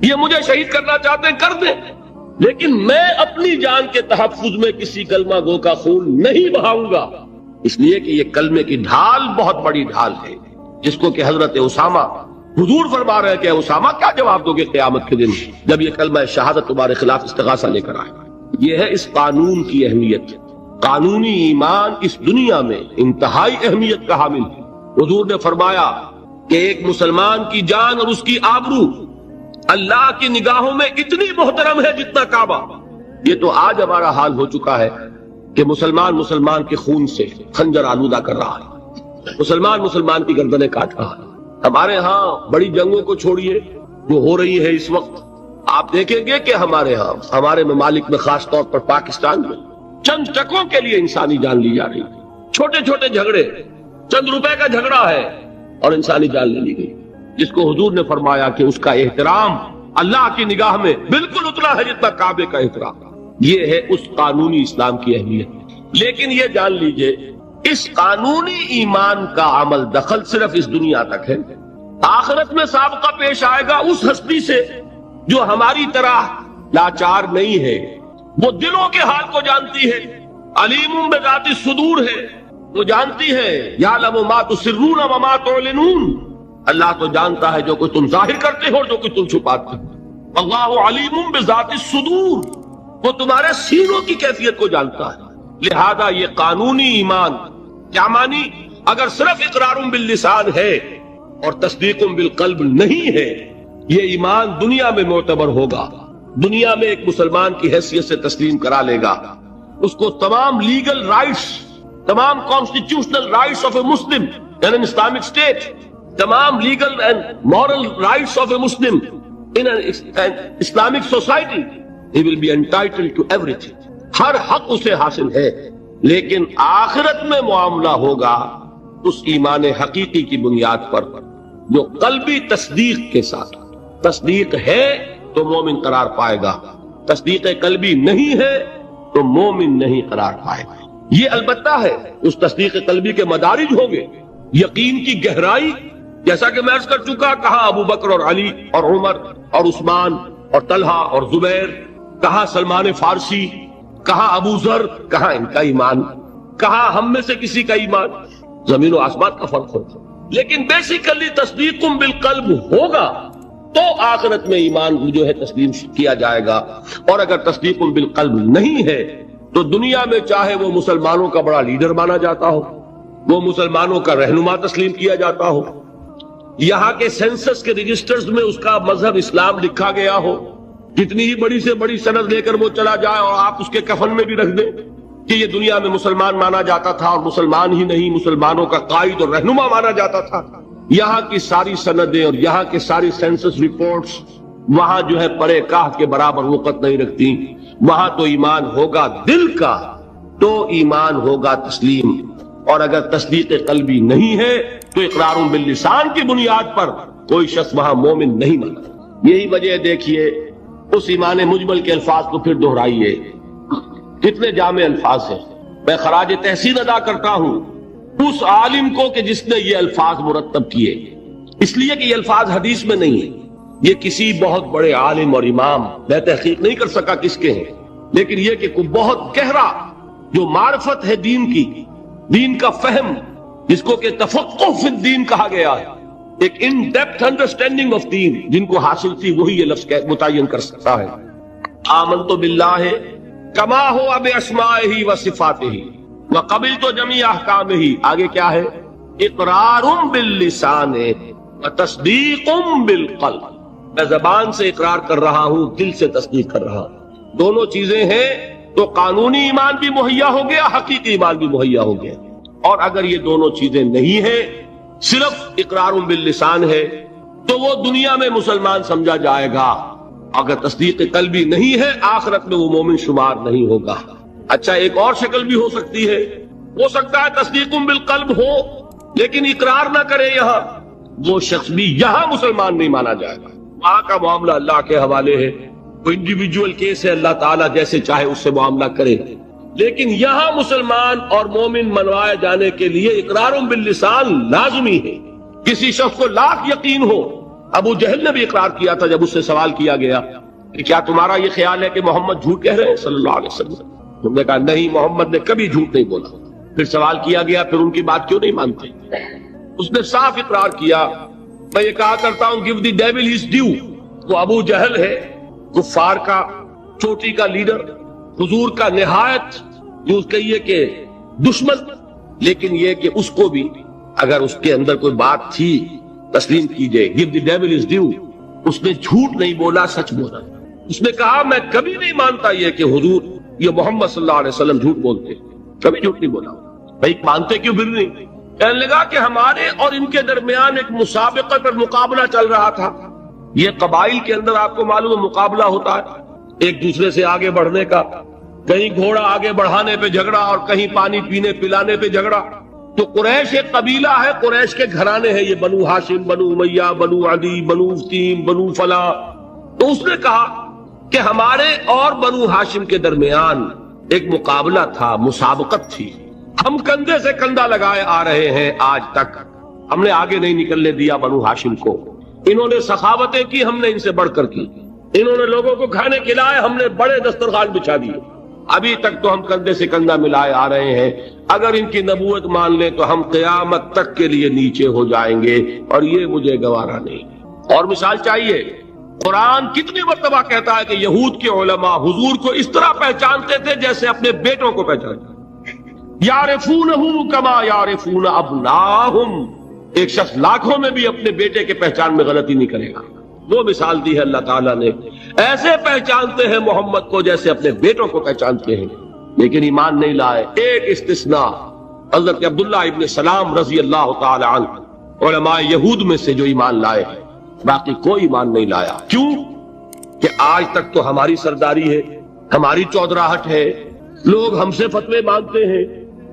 یہ مجھے شہید کرنا چاہتے ہیں کر دیں، لیکن میں اپنی جان کے تحفظ میں کسی کلمہ گو کا خون نہیں بہاؤں گا، اس لیے کہ یہ کلمے کی ڈھال بہت بڑی ڈھال ہے، جس کو کہ حضرت اسامہ حضور فرما رہے ہیں کہ اسامہ کیا جواب دو گے قیامت کے دن جب یہ کلمہ شہادت تمہارے خلاف استغاثہ لے کر آئے گا۔ یہ ہے اس قانون کی اہمیت۔ قانونی ایمان اس دنیا میں انتہائی اہمیت کا حامل ہے۔ حضور نے فرمایا کہ ایک مسلمان کی جان اور اس کی آبرو اللہ کی نگاہوں میں اتنی محترم ہے جتنا کعبہ۔ یہ تو آج ہمارا حال ہو چکا ہے کہ مسلمان کے خون سے خنجر آلودہ کر رہا ہے، مسلمان کی گردنیں کاٹ رہا ہے۔ ہمارے ہاں بڑی جنگوں کو چھوڑیے جو ہو رہی ہے اس وقت، آپ دیکھیں گے کہ ہمارے ہاں ہمارے ممالک میں خاص طور پر پاکستان میں چند ٹکوں کے لیے انسانی جان لی جا رہی ہے۔ چھوٹے چھوٹے جھگڑے، چند روپے کا جھگڑا ہے اور انسانی جان لے لی گئی، جس کو حضور نے فرمایا کہ اس کا احترام اللہ کی نگاہ میں بالکل اتنا ہے جتنا کعبے کا احترام۔ یہ ہے اس قانونی اسلام کی اہمیت۔ لیکن یہ جان لیجئے اس قانونی ایمان کا عمل دخل صرف اس دنیا تک ہے، آخرت میں سابقہ پیش آئے گا اس ہستی سے جو ہماری طرح لاچار نہیں ہے، وہ دلوں کے حال کو جانتی ہے، علیم بذات الصدور ہے، وہ جانتی ہے یعلم ما تسرون وما تعلنون، اللہ تو جانتا ہے جو کچھ تم ظاہر کرتے ہو اور جو کچھ تم چھپاتے ہو، اللہ علیم بذات الصدور، وہ تمہارے سینوں کی کیفیت کو جانتا ہے۔ لہذا یہ قانونی ایمان کیا مانی؟ اگر صرف اقرار باللسان ہے اور تصدیق بالقلب نہیں ہے، یہ ایمان دنیا میں معتبر ہوگا، دنیا میں ایک مسلمان کی حیثیت سے تسلیم کرا لے گا، اس کو تمام لیگل رائٹس، تمام constitutional rights of a Muslim in an Islamic state, تمام legal and moral rights of a Muslim in an Islamic society, he will be entitled to everything، ہر حق اسے حاصل ہے۔ لیکن آخرت میں معاملہ ہوگا اس ایمان حقیقی کی بنیاد پر جو قلبی تصدیق کے ساتھ، تصدیق ہے تو مومن قرار پائے گا، تصدیق قلبی نہیں ہے تو مومن نہیں قرار پائے گا۔ یہ البتہ ہے اس تصدیق قلبی کے مدارج ہوں گے، یقین کی گہرائی، جیسا کہ میں عرض کر چکا، کہاں ابو بکر اور علی اور عمر اور عثمان اور طلحہ اور زبیر، کہاں سلمان فارسی، کہاں ابو ذر، کہاں ان کا ایمان، کہاں ہم میں سے کسی کا ایمان، زمین و آسمان کا فرق ہوگا۔ لیکن بیسیکلی تصدیق بالقلب ہوگا تو آخرت میں ایمان جو ہے تسلیم کیا جائے گا، اور اگر تصدیق بالقلب نہیں ہے تو دنیا میں چاہے وہ مسلمانوں کا بڑا لیڈر مانا جاتا ہو، وہ مسلمانوں کا رہنما تسلیم کیا جاتا ہو، یہاں کے سینسس کے رجسٹرز میں اس کا مذہب اسلام لکھا گیا ہو، جتنی ہی بڑی سے بڑی سند لے کر وہ چلا جائے اور آپ اس کے کفن میں بھی رکھ دیں کہ یہ دنیا میں مسلمان مانا جاتا تھا، اور مسلمان ہی نہیں مسلمانوں کا قائد اور رہنما مانا جاتا تھا، یہاں کی ساری سندیں اور یہاں کے ساری سینسس رپورٹس وہاں جو ہے پرے کاہ کے برابر وقت نہیں رکھتی۔ وہاں تو ایمان ہوگا دل کا تو ایمان ہوگا تسلیم، اور اگر تصدیق قلبی نہیں ہے تو اقرار باللسان کی بنیاد پر کوئی شخص وہاں مومن نہیں مانا۔ یہی وجہ دیکھیے اس ایمان مجمل کے الفاظ کو پھر دہرائیے، کتنے جامع الفاظ ہیں۔ میں خراج تحسین ادا کرتا ہوں اس عالم کو کہ جس نے یہ الفاظ مرتب کیے، اس لیے کہ یہ الفاظ حدیث میں نہیں ہیں، یہ کسی بہت بڑے عالم اور امام، میں تحقیق نہیں کر سکا کس کے ہیں، لیکن یہ کہ کوئی بہت گہرا جو معرفت ہے دین کی، دین کا فہم، جس کو کہ تفقہ فی الدین کہا گیا ہے، ایک ان ڈیپتھ انڈرسٹینڈنگ آف دین جن کو حاصل تھی، وہی یہ لفظ متعین کر سکتا ہے۔ آمنت باللہ کما ہوا باسمائہ و صفاتہ وقبلت جمیع احکامہ، آگے کیا ہے؟ اقرار باللسان و تصدیق بالقلب، میں زبان سے اقرار کر رہا ہوں، دل سے تصدیق کر رہا ہوں، دونوں چیزیں ہیں تو قانونی ایمان بھی مہیا ہو گیا، حقیقی ایمان بھی مہیا ہو گیا۔ اور اگر یہ دونوں چیزیں نہیں ہیں، صرف اقرار باللسان ہے تو وہ دنیا میں مسلمان سمجھا جائے گا، اگر تصدیق قلبی نہیں ہے آخرت میں وہ مومن شمار نہیں ہوگا۔ اچھا ایک اور شکل بھی ہو سکتی ہے، ہو سکتا ہے تصدیق بالقلب ہو لیکن اقرار نہ کرے، یہاں وہ شخص بھی یہاں مسلمان نہیں مانا جائے گا، وہاں کا معاملہ اللہ کے حوالے ہے، وہ انڈیویجول کیس ہے، اللہ تعالیٰ جیسے چاہے اس سے معاملہ کرے۔ لیکن یہاں مسلمان اور مومن منوائے جانے کے لیے اقرار باللسان لازمی ہے۔ کسی شخص کو لاکھ یقین ہو ابو جہل نے بھی اقرار کیا تھا جب اس سے سوال کیا گیا کہ کیا تمہارا یہ خیال ہے کہ محمد جھوٹ کہہ رہے ہیں صلی اللہ علیہ وسلم؟ انہوں نے کہا نہیں، محمد نے کبھی جھوٹ نہیں بولا۔ پھر سوال کیا گیا پھر ان کی بات کیوں نہیں مانتے؟ اس نے صاف اقرار کیا، میں یہ کہا کرتا ہوں give the devil his due۔ وہ ابو جہل ہے، کفار کا چوٹی کا لیڈر، حضور کا نہایت جو کہیے کہ دشمن، لیکن یہ کہ اس کو بھی اگر اس کے اندر کوئی بات تھی تسلیم کیجئے، give the devil his due۔ اس نے جھوٹ نہیں بولا، سچ بولا۔ اس نے کہا میں کبھی نہیں مانتا یہ کہ حضور یہ محمد صلی اللہ علیہ وسلم جھوٹ بولتے، کبھی جھوٹ نہیں بولا۔ بھائی مانتے کیوں پھر نہیں؟ کہنے لگا کہ ہمارے اور ان کے درمیان ایک مسابقت اور مقابلہ چل رہا تھا۔ یہ قبائل کے اندر آپ کو معلوم ہے مقابلہ ہوتا ہے ایک دوسرے سے آگے بڑھنے کا، کہیں گھوڑا آگے بڑھانے پہ جھگڑا اور کہیں پانی پینے پلانے پہ جھگڑا۔ تو قریش ایک قبیلہ ہے، قریش کے گھرانے ہیں یہ، بنو ہاشم، بنو امیہ، بنو عدی، بنو تیم، بنو فلاں۔ تو اس نے کہا کہ ہمارے اور بنو ہاشم کے درمیان ایک مقابلہ تھا، مسابقت تھی، ہم کندھے سے کندھا لگائے آ رہے ہیں آج تک، ہم نے آگے نہیں نکلنے دیا بنو ہاشم کو۔ انہوں نے سخاوتیں کی، ہم نے ان سے بڑھ کر کی، انہوں نے لوگوں کو کھانے کھلائے، ہم نے بڑے دسترخوان بچھا دیے، ابھی تک تو ہم کندھے سے کندھا ملائے آ رہے ہیں۔ اگر ان کی نبوت مان لیں تو ہم قیامت تک کے لیے نیچے ہو جائیں گے، اور یہ مجھے گوارا نہیں۔ اور مثال چاہیے، قرآن کتنی مرتبہ کہتا ہے کہ یہود کے علماء حضور کو اس طرح پہچانتے تھے جیسے اپنے بیٹوں کو پہچانتے، یعرفونہ کما یعرفون ابناہم۔ ایک شخص لاکھوں میں بھی اپنے بیٹے کے پہچان میں غلطی نہیں کرے گا۔ وہ مثال دی ہے اللہ تعالیٰ نے، ایسے پہچانتے ہیں محمد کو جیسے اپنے بیٹوں کو پہچانتے ہیں، لیکن ایمان نہیں لائے۔ ایک استثناء، حضرت عبداللہ ابن سلام رضی اللہ تعالی عنہ علماء یہود میں سے جو ایمان لائے ہیں، باقی کوئی ایمان نہیں لایا۔ کیوں؟ کہ آج تک تو ہماری سرداری ہے، ہماری چودراہٹ ہے، لوگ ہم سے فتوے مانگتے ہیں،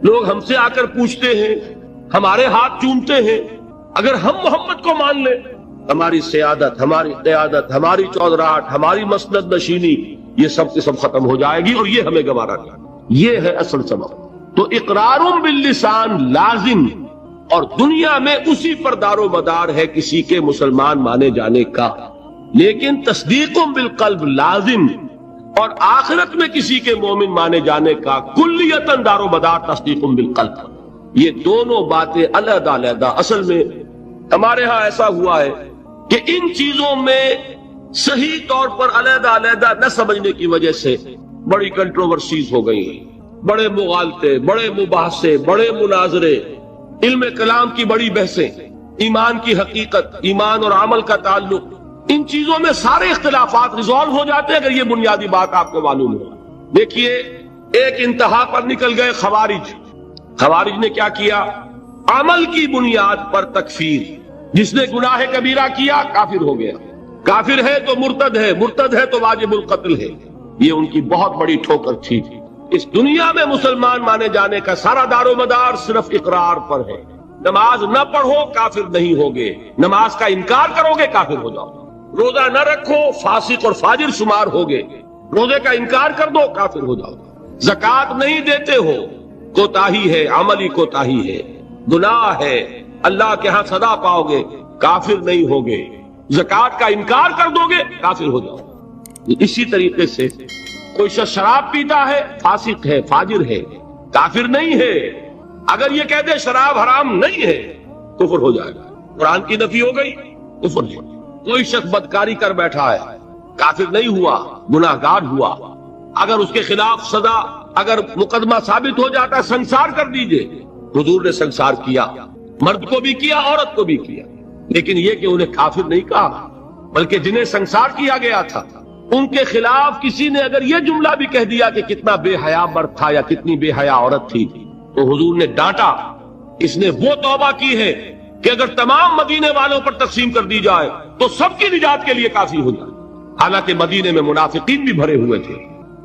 لوگ ہم سے آ کر پوچھتے ہیں، ہمارے ہاتھ چومتے ہیں۔ اگر ہم محمد کو مان لیں، ہماری سیادت، ہماری قیادت، ہماری چودراہٹ، ہماری مسند نشینی، یہ سب کے سب ختم ہو جائے گی، اور یہ ہمیں گوارا نہیں۔ یہ ہے اصل سبب۔ تو اقرار باللسان لازم، اور دنیا میں اسی پر دار و مدار ہے کسی کے مسلمان مانے جانے کا، لیکن تصدیق بالقلب لازم، اور آخرت میں کسی کے مومن مانے جانے کا کلیتاً دار و مدار تصدیق بالقلب۔ یہ دونوں باتیں علیحدہ علیحدہ۔ اصل میں ہمارے ہاں ایسا ہوا ہے کہ ان چیزوں میں صحیح طور پر علیحدہ علیحدہ نہ سمجھنے کی وجہ سے بڑی کنٹروورسیز ہو گئی ہیں، بڑے مغالطے، بڑے مباحثے، بڑے مناظرے، علم کلام کی بڑی بحثیں، ایمان کی حقیقت، ایمان اور عمل کا تعلق، ان چیزوں میں سارے اختلافات ریزالو ہو جاتے ہیں اگر یہ بنیادی بات آپ کو معلوم ہو۔ دیکھیے، ایک انتہا پر نکل گئے خوارج۔ خوارج نے کیا کیا؟ عمل کی بنیاد پر تکفیر، جس نے گناہ کبیرہ کیا کافر ہو گیا، کافر ہے تو مرتد ہے، مرتد ہے تو واجب القتل ہے۔ یہ ان کی بہت بڑی ٹھوکر تھی۔ اس دنیا میں مسلمان مانے جانے کا سارا دار و مدار صرف اقرار پر ہے۔ نماز نہ پڑھو کافر نہیں ہوگے، نماز کا انکار کرو گے کافر ہو جاؤ، روزہ نہ رکھو فاسق اور فاجر شمار ہوگے، روزے کا انکار کر دو کافر ہو جاؤ، زکوٰۃ نہیں دیتے ہو کوتاہی ہے، عملی کوتاہی ہے، گناہ ہے، اللہ کے ہاں سزا پاؤ گے، کافر نہیں ہوگے، زکوٰۃ کا انکار کر دو گے کافر ہو جاؤ۔ اسی طریقے سے کوئی شخص شراب پیتا ہے فاسق ہے، فاجر ہے، کافر نہیں ہے۔ اگر یہ کہہ دے شراب حرام نہیں ہے کفر ہو جائے گا، قرآن کی نفی ہو گئی، کفر ہے۔ کوئی شخص بدکاری کر بیٹھا ہے، کافر نہیں ہوا، گناہ گار ہوا، اگر اس کے خلاف سزا، اگر مقدمہ ثابت ہو جاتا ہے سنسار کر دیجئے۔ حضور نے سنسار کیا، مرد کو بھی کیا، عورت کو بھی کیا، لیکن یہ کہ انہیں کافر نہیں کہا، بلکہ جنہیں سنسار کیا گیا تھا ان کے خلاف کسی نے اگر یہ جملہ بھی کہہ دیا کہ کتنا بے حیا مرد تھا یا کتنی بے حیا عورت تھی، تو حضور نے ڈانٹا، اس نے وہ توبہ کی ہے کہ اگر تمام مدینے والوں پر تقسیم کر دی جائے تو سب کی نجات کے لیے کافی ہو جائے۔ حالانکہ مدینے میں منافقین بھی بھرے ہوئے تھے۔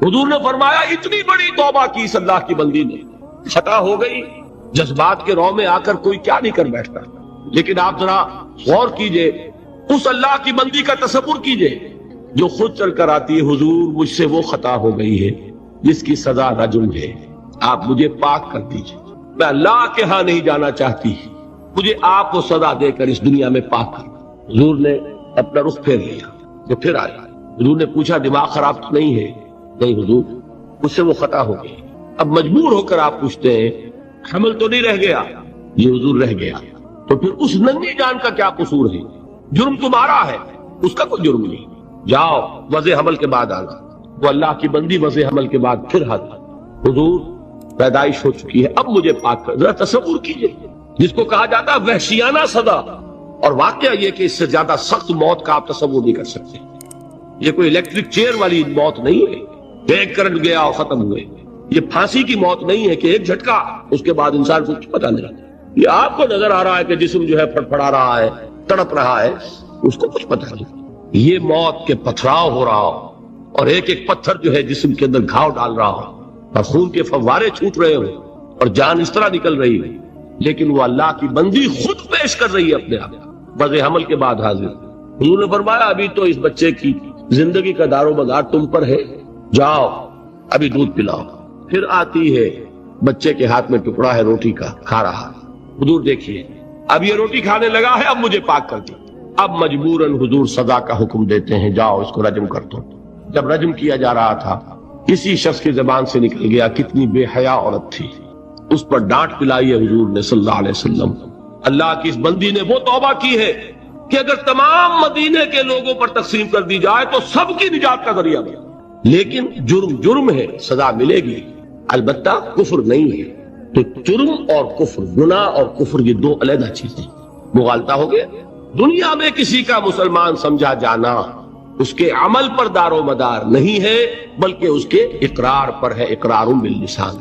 حضور نے فرمایا اتنی بڑی توبہ کی اس اللہ کی بندی نے، خطا ہو گئی، جذبات کے رو میں آ کر کوئی کیا نہیں کر بیٹھتا، لیکن آپ ذرا غور کیجئے، اس اللہ کی بندی کا تصور کیجئے جو خود چل کر آتی ہے، حضور مجھ سے وہ خطا ہو گئی ہے جس کی سزا رجم ہے، آپ مجھے پاک کر دیجئے، میں اللہ کے ہاں نہیں جانا چاہتی، مجھے آپ کو سزا دے کر اس دنیا میں پاک کر۔ حضور نے اپنا رخ پھیر لیا تو پھر آیا. حضور نے پوچھا دماغ خراب تو نہیں ہے؟ نہیں حضور، اس سے وہ خطا ہو گئی. اب مجبور ہو کر آپ پوچھتے ہیں حمل تو نہیں رہ گیا؟ یہ حضور رہ گیا. تو پھر اس ننگی جان کا کیا قصور ہے؟ جرم تمہارا ہے، اس کا کوئی جرم نہیں. جاؤ وضع حمل کے بعد آنا. وہ اللہ کی بندی وضع حمل کے بعد پھر حد. حضور پیدائش ہو چکی ہے، اب مجھے پاک کر. ذرا تصور کیجئے، جس کو کہا جاتا ہے وحشیانہ سزا، اور واقعہ یہ کہ اس سے زیادہ سخت موت کا آپ تصور نہیں کر سکتے. یہ کوئی الیکٹرک چیئر والی موت نہیں ہے، ایک کرنٹ گیا اور ختم ہوئے. یہ پھانسی کی موت نہیں ہے کہ ایک جھٹکا اس کے بعد انسان کو کچھ پتا نہیں رہتا. یہ آپ کو نظر آ رہا ہے کہ جسم جو ہے پھڑپڑا رہا ہے، تڑپ رہا ہے، اس کو کچھ پتا نہیں. یہ موت کے پتھراؤ ہو رہا ہو اور ایک ایک پتھر جو ہے جسم کے اندر گھاؤ ڈال رہا ہو اور خون کے فوارے چھوٹ رہے ہو اور جان اس طرح نکل رہی ہے، لیکن وہ اللہ کی بندی خود پیش کر رہی ہے اپنے آپ. وضع حمل کے بعد حاضر. حضور نے فرمایا ابھی تو اس بچے کی زندگی کا دار و مدار تم پر ہے، جاؤ ابھی دودھ پلاؤ. پھر آتی ہے، بچے کے ہاتھ میں ٹکڑا ہے روٹی کا، کھا رہا. حضور دیکھیے اب یہ روٹی کھانے لگا ہے، اب مجھے پاک کر دو. اب مجبوراً حضور سزا کا حکم دیتے ہیں، جاؤ اس کو رجم کر دو. جب رجم کیا جا رہا تھا کسی شخص کی زبان سے نکل گیا کتنی بے حیا عورت تھی. اس پر ڈانٹ پلائی ہے حضور نے صلی اللہ علیہ وسلم. اللہ کی اس بندی نے وہ توبہ کی ہے کہ اگر تمام مدینے کے لوگوں پر تقسیم کر دی جائے تو سب کی نجات کا ذریعہ بنا. لیکن جرم جرم ہے، سزا ملے گی، البتہ کفر نہیں ہے. تو جرم اور کفر، گناہ اور کفر، یہ دو علیحدہ چیزیں. مغالطہ ہو گیا. دنیا میں کسی کا مسلمان سمجھا جانا اس کے عمل پر دار و مدار نہیں ہے، بلکہ اس کے اقرار پر ہے، اقرار باللسان.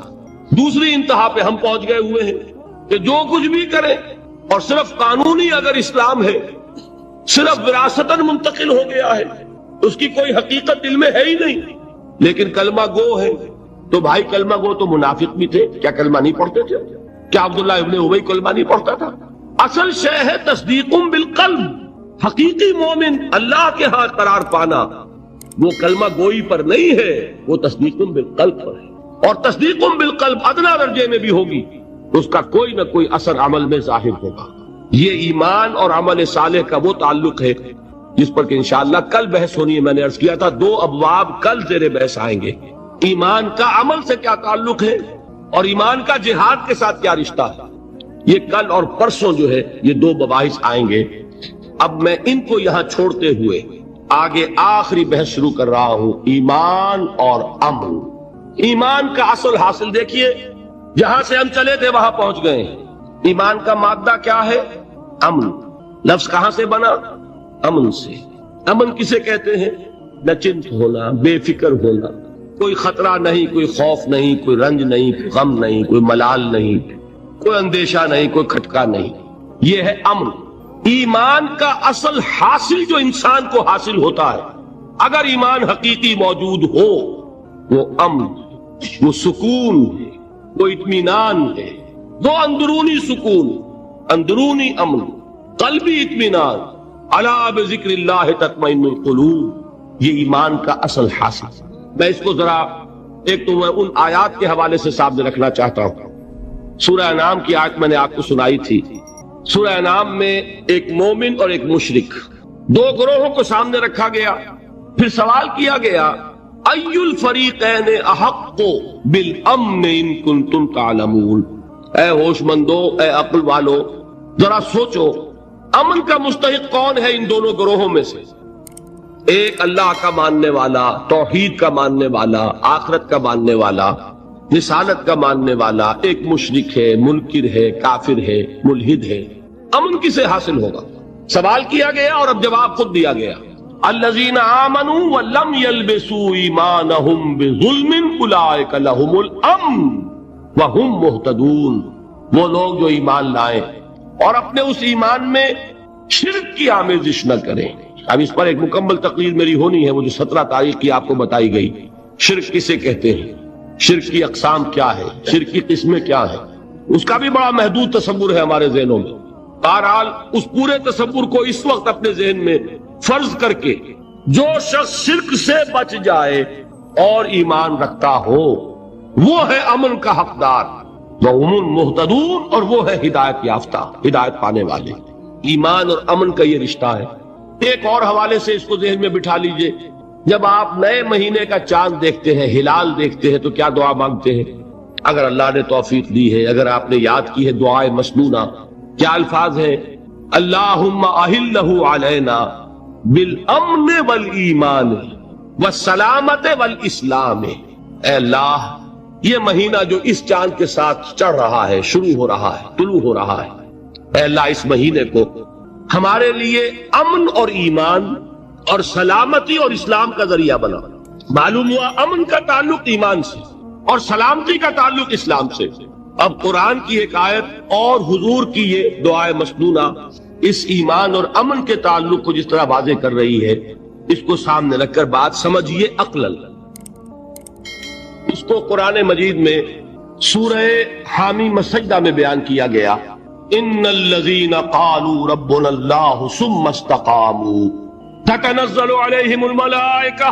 دوسری انتہا پہ ہم پہنچ گئے ہوئے ہیں کہ جو کچھ بھی کریں اور صرف قانونی اگر اسلام ہے، صرف وراثتاً منتقل ہو گیا ہے، اس کی کوئی حقیقت دل میں ہے ہی نہیں، لیکن کلمہ گو ہے. تو بھائی کلمہ گو تو منافق بھی تھے، کیا کلمہ نہیں پڑھتے تھے؟ کیا عبداللہ ابن ابی کلمہ نہیں پڑھتا تھا؟ اصل شے ہے تصدیق بالقلب. حقیقی مومن اللہ کے ہاں قرار پانا وہ کلمہ گوئی پر نہیں ہے، وہ تصدیق بالقلب پر ہے. اور تصدیق بالقلب ادنا درجے میں بھی ہوگی اس کا کوئی نہ کوئی اثر عمل میں ظاہر ہوگا. یہ ایمان اور عمل صالح کا وہ تعلق ہے جس پر کہ انشاءاللہ کل بحث ہونی ہے. میں نے عرض کیا تھا 2 ابواب کل زیر بحث آئیں گے. ایمان کا عمل سے کیا تعلق ہے اور ایمان کا جہاد کے ساتھ کیا رشتہ ہے، یہ کل اور پرسوں جو ہے یہ 2 مباحث آئیں گے. اب میں ان کو یہاں چھوڑتے ہوئے آگے آخری بحث شروع کر رہا ہوں، ایمان اور عمل. ایمان کا اصل حاصل دیکھیے، جہاں سے ہم چلے تھے وہاں پہنچ گئے. ایمان کا مادہ کیا ہے؟ امن. لفظ کہاں سے بنا؟ امن سے. امن کسے کہتے ہیں؟ نچنت ہونا، بے فکر ہونا، کوئی خطرہ نہیں، کوئی خوف نہیں، کوئی رنج نہیں، کوئی غم نہیں، کوئی ملال نہیں، کوئی اندیشہ نہیں، کوئی کھٹکا نہیں. یہ ہے امن. ایمان کا اصل حاصل جو انسان کو حاصل ہوتا ہے اگر ایمان حقیقی موجود ہو، وہ امن، وہ سکون ہے، وہ اطمینان ہے. 2 اندرونی سکون، اندرونی امن، قلبی اطمینان. الا بذکر اللہ تطمئن القلوب، یہ ایمان کا اصل حاصل. میں اس کو ذرا ایک تو میں ان آیات کے حوالے سے سامنے رکھنا چاہتا ہوں. سورہ انعام کی آیت میں نے آپ کو سنائی تھی. سورہ انعام میں ایک مومن اور ایک مشرک، 2 گروہوں کو سامنے رکھا گیا. پھر سوال کیا گیا ای الفریقین احق بالامن ان کنتم تعلمون. اے ہوش مندو، اے عقل والو، ذرا سوچو امن کا مستحق کون ہے ان دونوں گروہوں میں سے؟ ایک اللہ کا ماننے والا، توحید کا ماننے والا، آخرت کا ماننے والا، رسالت کا ماننے والا. ایک مشرک ہے، منکر ہے، کافر ہے، ملحد ہے. امن کسے حاصل ہوگا؟ سوال کیا گیا اور اب جواب خود دیا گیا. الذین آمنوا ولم یلبسوا ایمانہم بظلم اولئک لہم الامن وہم مہتدون. وہ لوگ جو ایمان لائیں اور اپنے اس ایمان میں شرک کی آمیزش نہ کریں. اب اس پر ایک مکمل تقریر میری ہونی ہے، وہ جو 17 تاریخ کی آپ کو بتائی گئی. شرک کسے کہتے ہیں، شرک کی اقسام کیا ہے، شرک کی قسمیں کیا ہیں، اس کا بھی بڑا محدود تصور ہے ہمارے ذہنوں میں. بہرحال اس پورے تصور کو اس وقت اپنے ذہن میں فرض کر کے جو شخص شرک سے بچ جائے اور ایمان رکھتا ہو وہ ہے امن کا حقدار. وَهُمُ الْمُهْتَدُونَ، اور وہ ہے ہدایت یافتہ، ہدایت پانے والے. ایمان اور امن کا یہ رشتہ ہے. ایک اور حوالے سے اس کو ذہن میں بٹھا لیجئے، جب آپ نئے مہینے کا چاند دیکھتے ہیں، ہلال دیکھتے ہیں، تو کیا دعا مانگتے ہیں؟ اگر اللہ نے توفیق دی ہے، اگر آپ نے یاد کی ہے دعائے مسنونہ، کیا الفاظ ہیں؟ اللہم اہلہ علینا بالامن والایمان والسلامت والاسلام۔ اے اللہ، یہ مہینہ جو اس چاند کے ساتھ چڑھ رہا ہے، شروع ہو رہا ہے، طلوع ہو رہا ہے، اے اللہ اس مہینے کو ہمارے لیے امن اور ایمان اور سلامتی اور اسلام کا ذریعہ بنا۔ معلوم ہوا امن کا تعلق ایمان سے اور سلامتی کا تعلق اسلام سے۔ اب قرآن کی ایک آیت اور حضور کی یہ دعائے مسنونہ اس ایمان اور امن کے تعلق کو جس طرح واضح کر رہی ہے، اس کو سامنے رکھ کر بات سمجھیے عقلاً۔ اس کو قرآن مجید میں سورہ حامیم السجدہ میں بیان کیا گیا، ان الذین قالوا ربنا اللہ ثم استقاموا تتنزل علیہم الملائکہ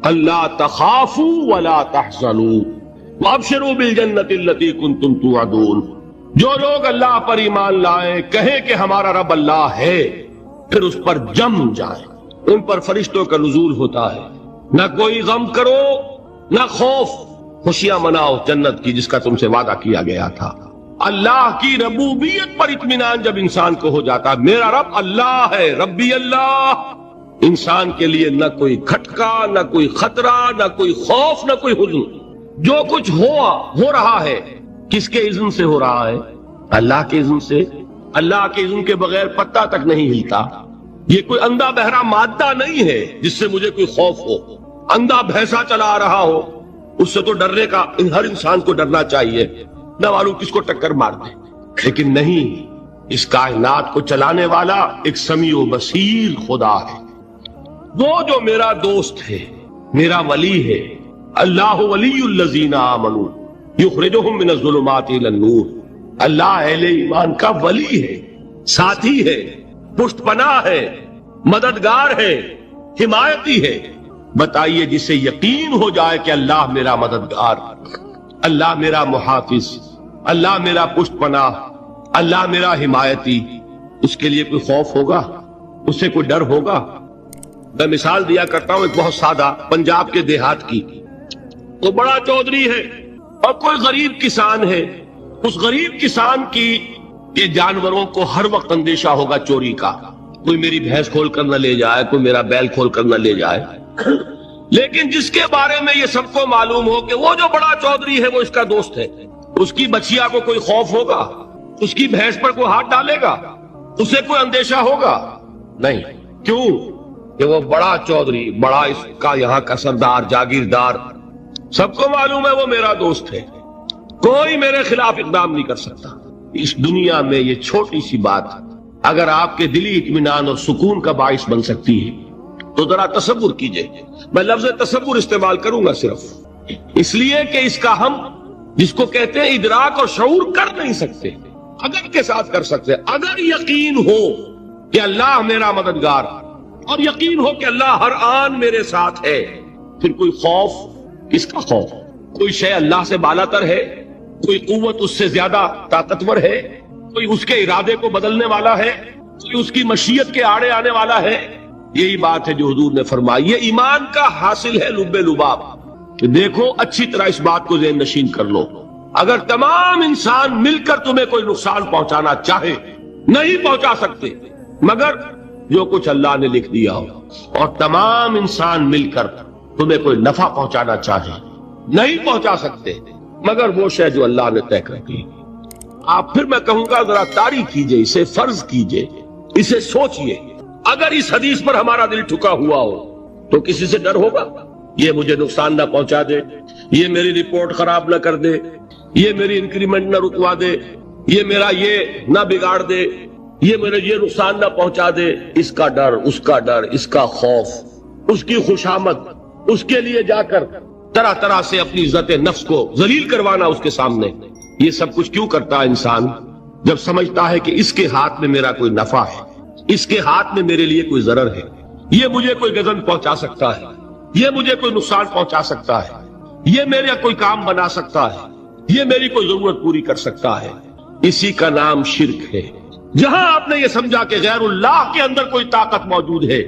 الا تخافوا ولا تحزنوا وابشروا بالجنۃ التی کنتم توعدون۔ جو لوگ اللہ پر ایمان لائیں، کہیں کہ ہمارا رب اللہ ہے، پھر اس پر جم جائیں، ان پر فرشتوں کا نزول ہوتا ہے، نہ کوئی غم کرو نہ خوف، خوشیاں مناؤ جنت کی جس کا تم سے وعدہ کیا گیا تھا۔ اللہ کی ربوبیت پر اطمینان جب انسان کو ہو جاتا، میرا رب اللہ ہے، ربی اللہ، انسان کے لیے نہ کوئی کھٹکا، نہ کوئی خطرہ، نہ کوئی خوف، نہ کوئی حزن۔ جو کچھ ہو رہا ہے کس کے اذن سے ہو رہا ہے؟ اللہ کے اذن سے۔ اللہ کے اذن کے بغیر پتہ تک نہیں ہلتا۔ یہ کوئی اندھا بہرا مادہ نہیں ہے جس سے مجھے کوئی خوف ہو۔ اندھا بھینسا چلا رہا ہو، اس سے تو ڈرنے کا ہر انسان کو ڈرنا چاہیے، نہ معلوم کس کو ٹکر مار دے۔ لیکن نہیں، اس کائنات کو چلانے والا ایک سمیع و بصیر خدا ہے، وہ جو میرا دوست ہے، میرا ولی ہے۔ اللہ ولی الذین آمنوا یخرجہم من الظلمات الی النور۔ اللہ اہل ایمان کا ولی ہے، ساتھی ہے، پشت پناہ ہے، مددگار ہے، حمایتی ہے۔ بتائیے جسے یقین ہو جائے کہ اللہ میرا مددگار، اللہ میرا محافظ، اللہ میرا پشت پناہ، اللہ میرا حمایتی، اس کے لیے کوئی خوف ہوگا؟ اس سے کوئی ڈر ہوگا؟ میں مثال دیا کرتا ہوں ایک بہت سادہ، پنجاب کے دیہات کی۔ وہ بڑا چودھری ہے اور کوئی غریب کسان ہے۔ اس غریب کسان کی یہ جانوروں کو ہر وقت اندیشہ ہوگا چوری کا، کوئی میری بھینس کھول کر نہ لے جائے، کوئی میرا بیل کھول کر نہ لے جائے۔ لیکن جس کے بارے میں یہ سب کو معلوم ہو کہ وہ جو بڑا چودھری ہے وہ اس کا دوست ہے، اس کی بچیا کو کوئی خوف ہوگا؟ اس کی بھینس پر کوئی ہاتھ ڈالے گا؟ اسے کوئی اندیشہ ہوگا؟ نہیں۔ کیوں؟ کہ وہ بڑا چودھری، بڑا اس کا یہاں کا سردار، جاگیردار، سب کو معلوم ہے وہ میرا دوست ہے، کوئی میرے خلاف اقدام نہیں کر سکتا۔ اس دنیا میں یہ چھوٹی سی بات اگر آپ کے دلی اطمینان اور سکون کا باعث بن سکتی ہے تو ذرا تصور کیجئے۔ میں لفظ تصور استعمال کروں گا صرف اس لیے کہ اس کا ہم جس کو کہتے ہیں ادراک اور شعور کر نہیں سکتے، اگر کے ساتھ کر سکتے۔ اگر یقین ہو کہ اللہ میرا مددگار اور یقین ہو کہ اللہ ہر آن میرے ساتھ ہے، پھر کوئی خوف؟ کس کا خوف؟ کوئی شے اللہ سے بالاتر ہے؟ کوئی قوت اس سے زیادہ طاقتور ہے؟ کوئی اس کے ارادے کو بدلنے والا ہے؟ کوئی اس کی مشیت کے آڑے آنے والا ہے؟ یہی بات ہے جو حضور نے فرمائی۔ یہ ایمان کا حاصل ہے لب لباب۔ کہ دیکھو اچھی طرح اس بات کو ذہن نشین کر لو، اگر تمام انسان مل کر تمہیں کوئی نقصان پہنچانا چاہے نہیں پہنچا سکتے مگر جو کچھ اللہ نے لکھ دیا ہو، اور تمام انسان مل کر تمہیں کوئی نفع پہنچانا چاہے نہیں پہنچا سکتے مگر وہ شے جو اللہ نے طے کر دی۔ آپ پھر میں کہوں گا ذرا طاری کیجئے، اسے فرض کیجئے، اسے سوچئے۔ اگر اس حدیث پر ہمارا دل ٹھکا ہوا ہو تو کسی سے ڈر ہوگا؟ یہ مجھے نقصان نہ پہنچا دے، یہ میری رپورٹ خراب نہ کر دے، یہ میری انکریمنٹ نہ رکوا دے، یہ میرا یہ نہ بگاڑ دے، یہ میرے یہ نقصان نہ پہنچا دے۔ اس کا ڈر، اس کا ڈر، اس کا خوف، اس کی خوشامد، اس کے لیے جا کر طرح طرح سے اپنی عزت نفس کو ذلیل کروانا اس کے سامنے، یہ سب کچھ کیوں کرتا ہے انسان؟ جب سمجھتا ہے کہ اس کے ہاتھ میں میرا کوئی نفع ہے، اس کے ہاتھ میں میرے لیے کوئی ضرر ہے، یہ مجھے کوئی غضب پہنچا سکتا ہے، یہ مجھے کوئی نقصان پہنچا سکتا ہے، یہ میرا کوئی کام بنا سکتا ہے، یہ میری کوئی ضرورت پوری کر سکتا ہے۔ اسی کا نام شرک ہے، جہاں آپ نے یہ سمجھا کہ غیر اللہ کے اندر کوئی طاقت موجود ہے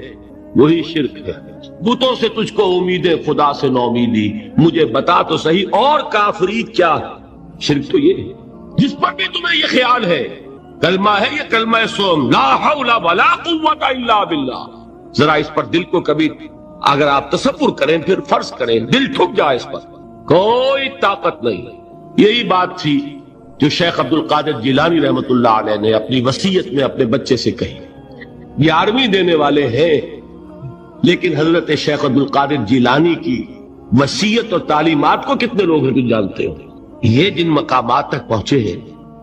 وہی شرک ہے۔ بتوں سے تجھ کو امید ہے، خدا سے نومیدی، مجھے بتا تو صحیح اور کافری کیا ہے؟ شرک تو یہ ہے جس پر بھی تمہیں یہ خیال ہے کلمہ ہے، یہ کلمہ سوم لا حول ولا قوت الا باللہ، ذرا اس پر دل کو کبھی اگر آپ تصور کریں پھر فرض کریں دل ٹھک جائے، اس پر کوئی طاقت نہیں۔ یہی بات تھی جو شیخ عبد القادر جیلانی رحمت اللہ علیہ نے اپنی وصیت میں اپنے بچے سے کہی۔ 11ویں دینے والے ہیں لیکن حضرت شیخ عبد القادر جیلانی کی وصیت اور تعلیمات کو کتنے لوگ ہیں جانتے ہو؟ یہ جن مقامات تک پہنچے ہیں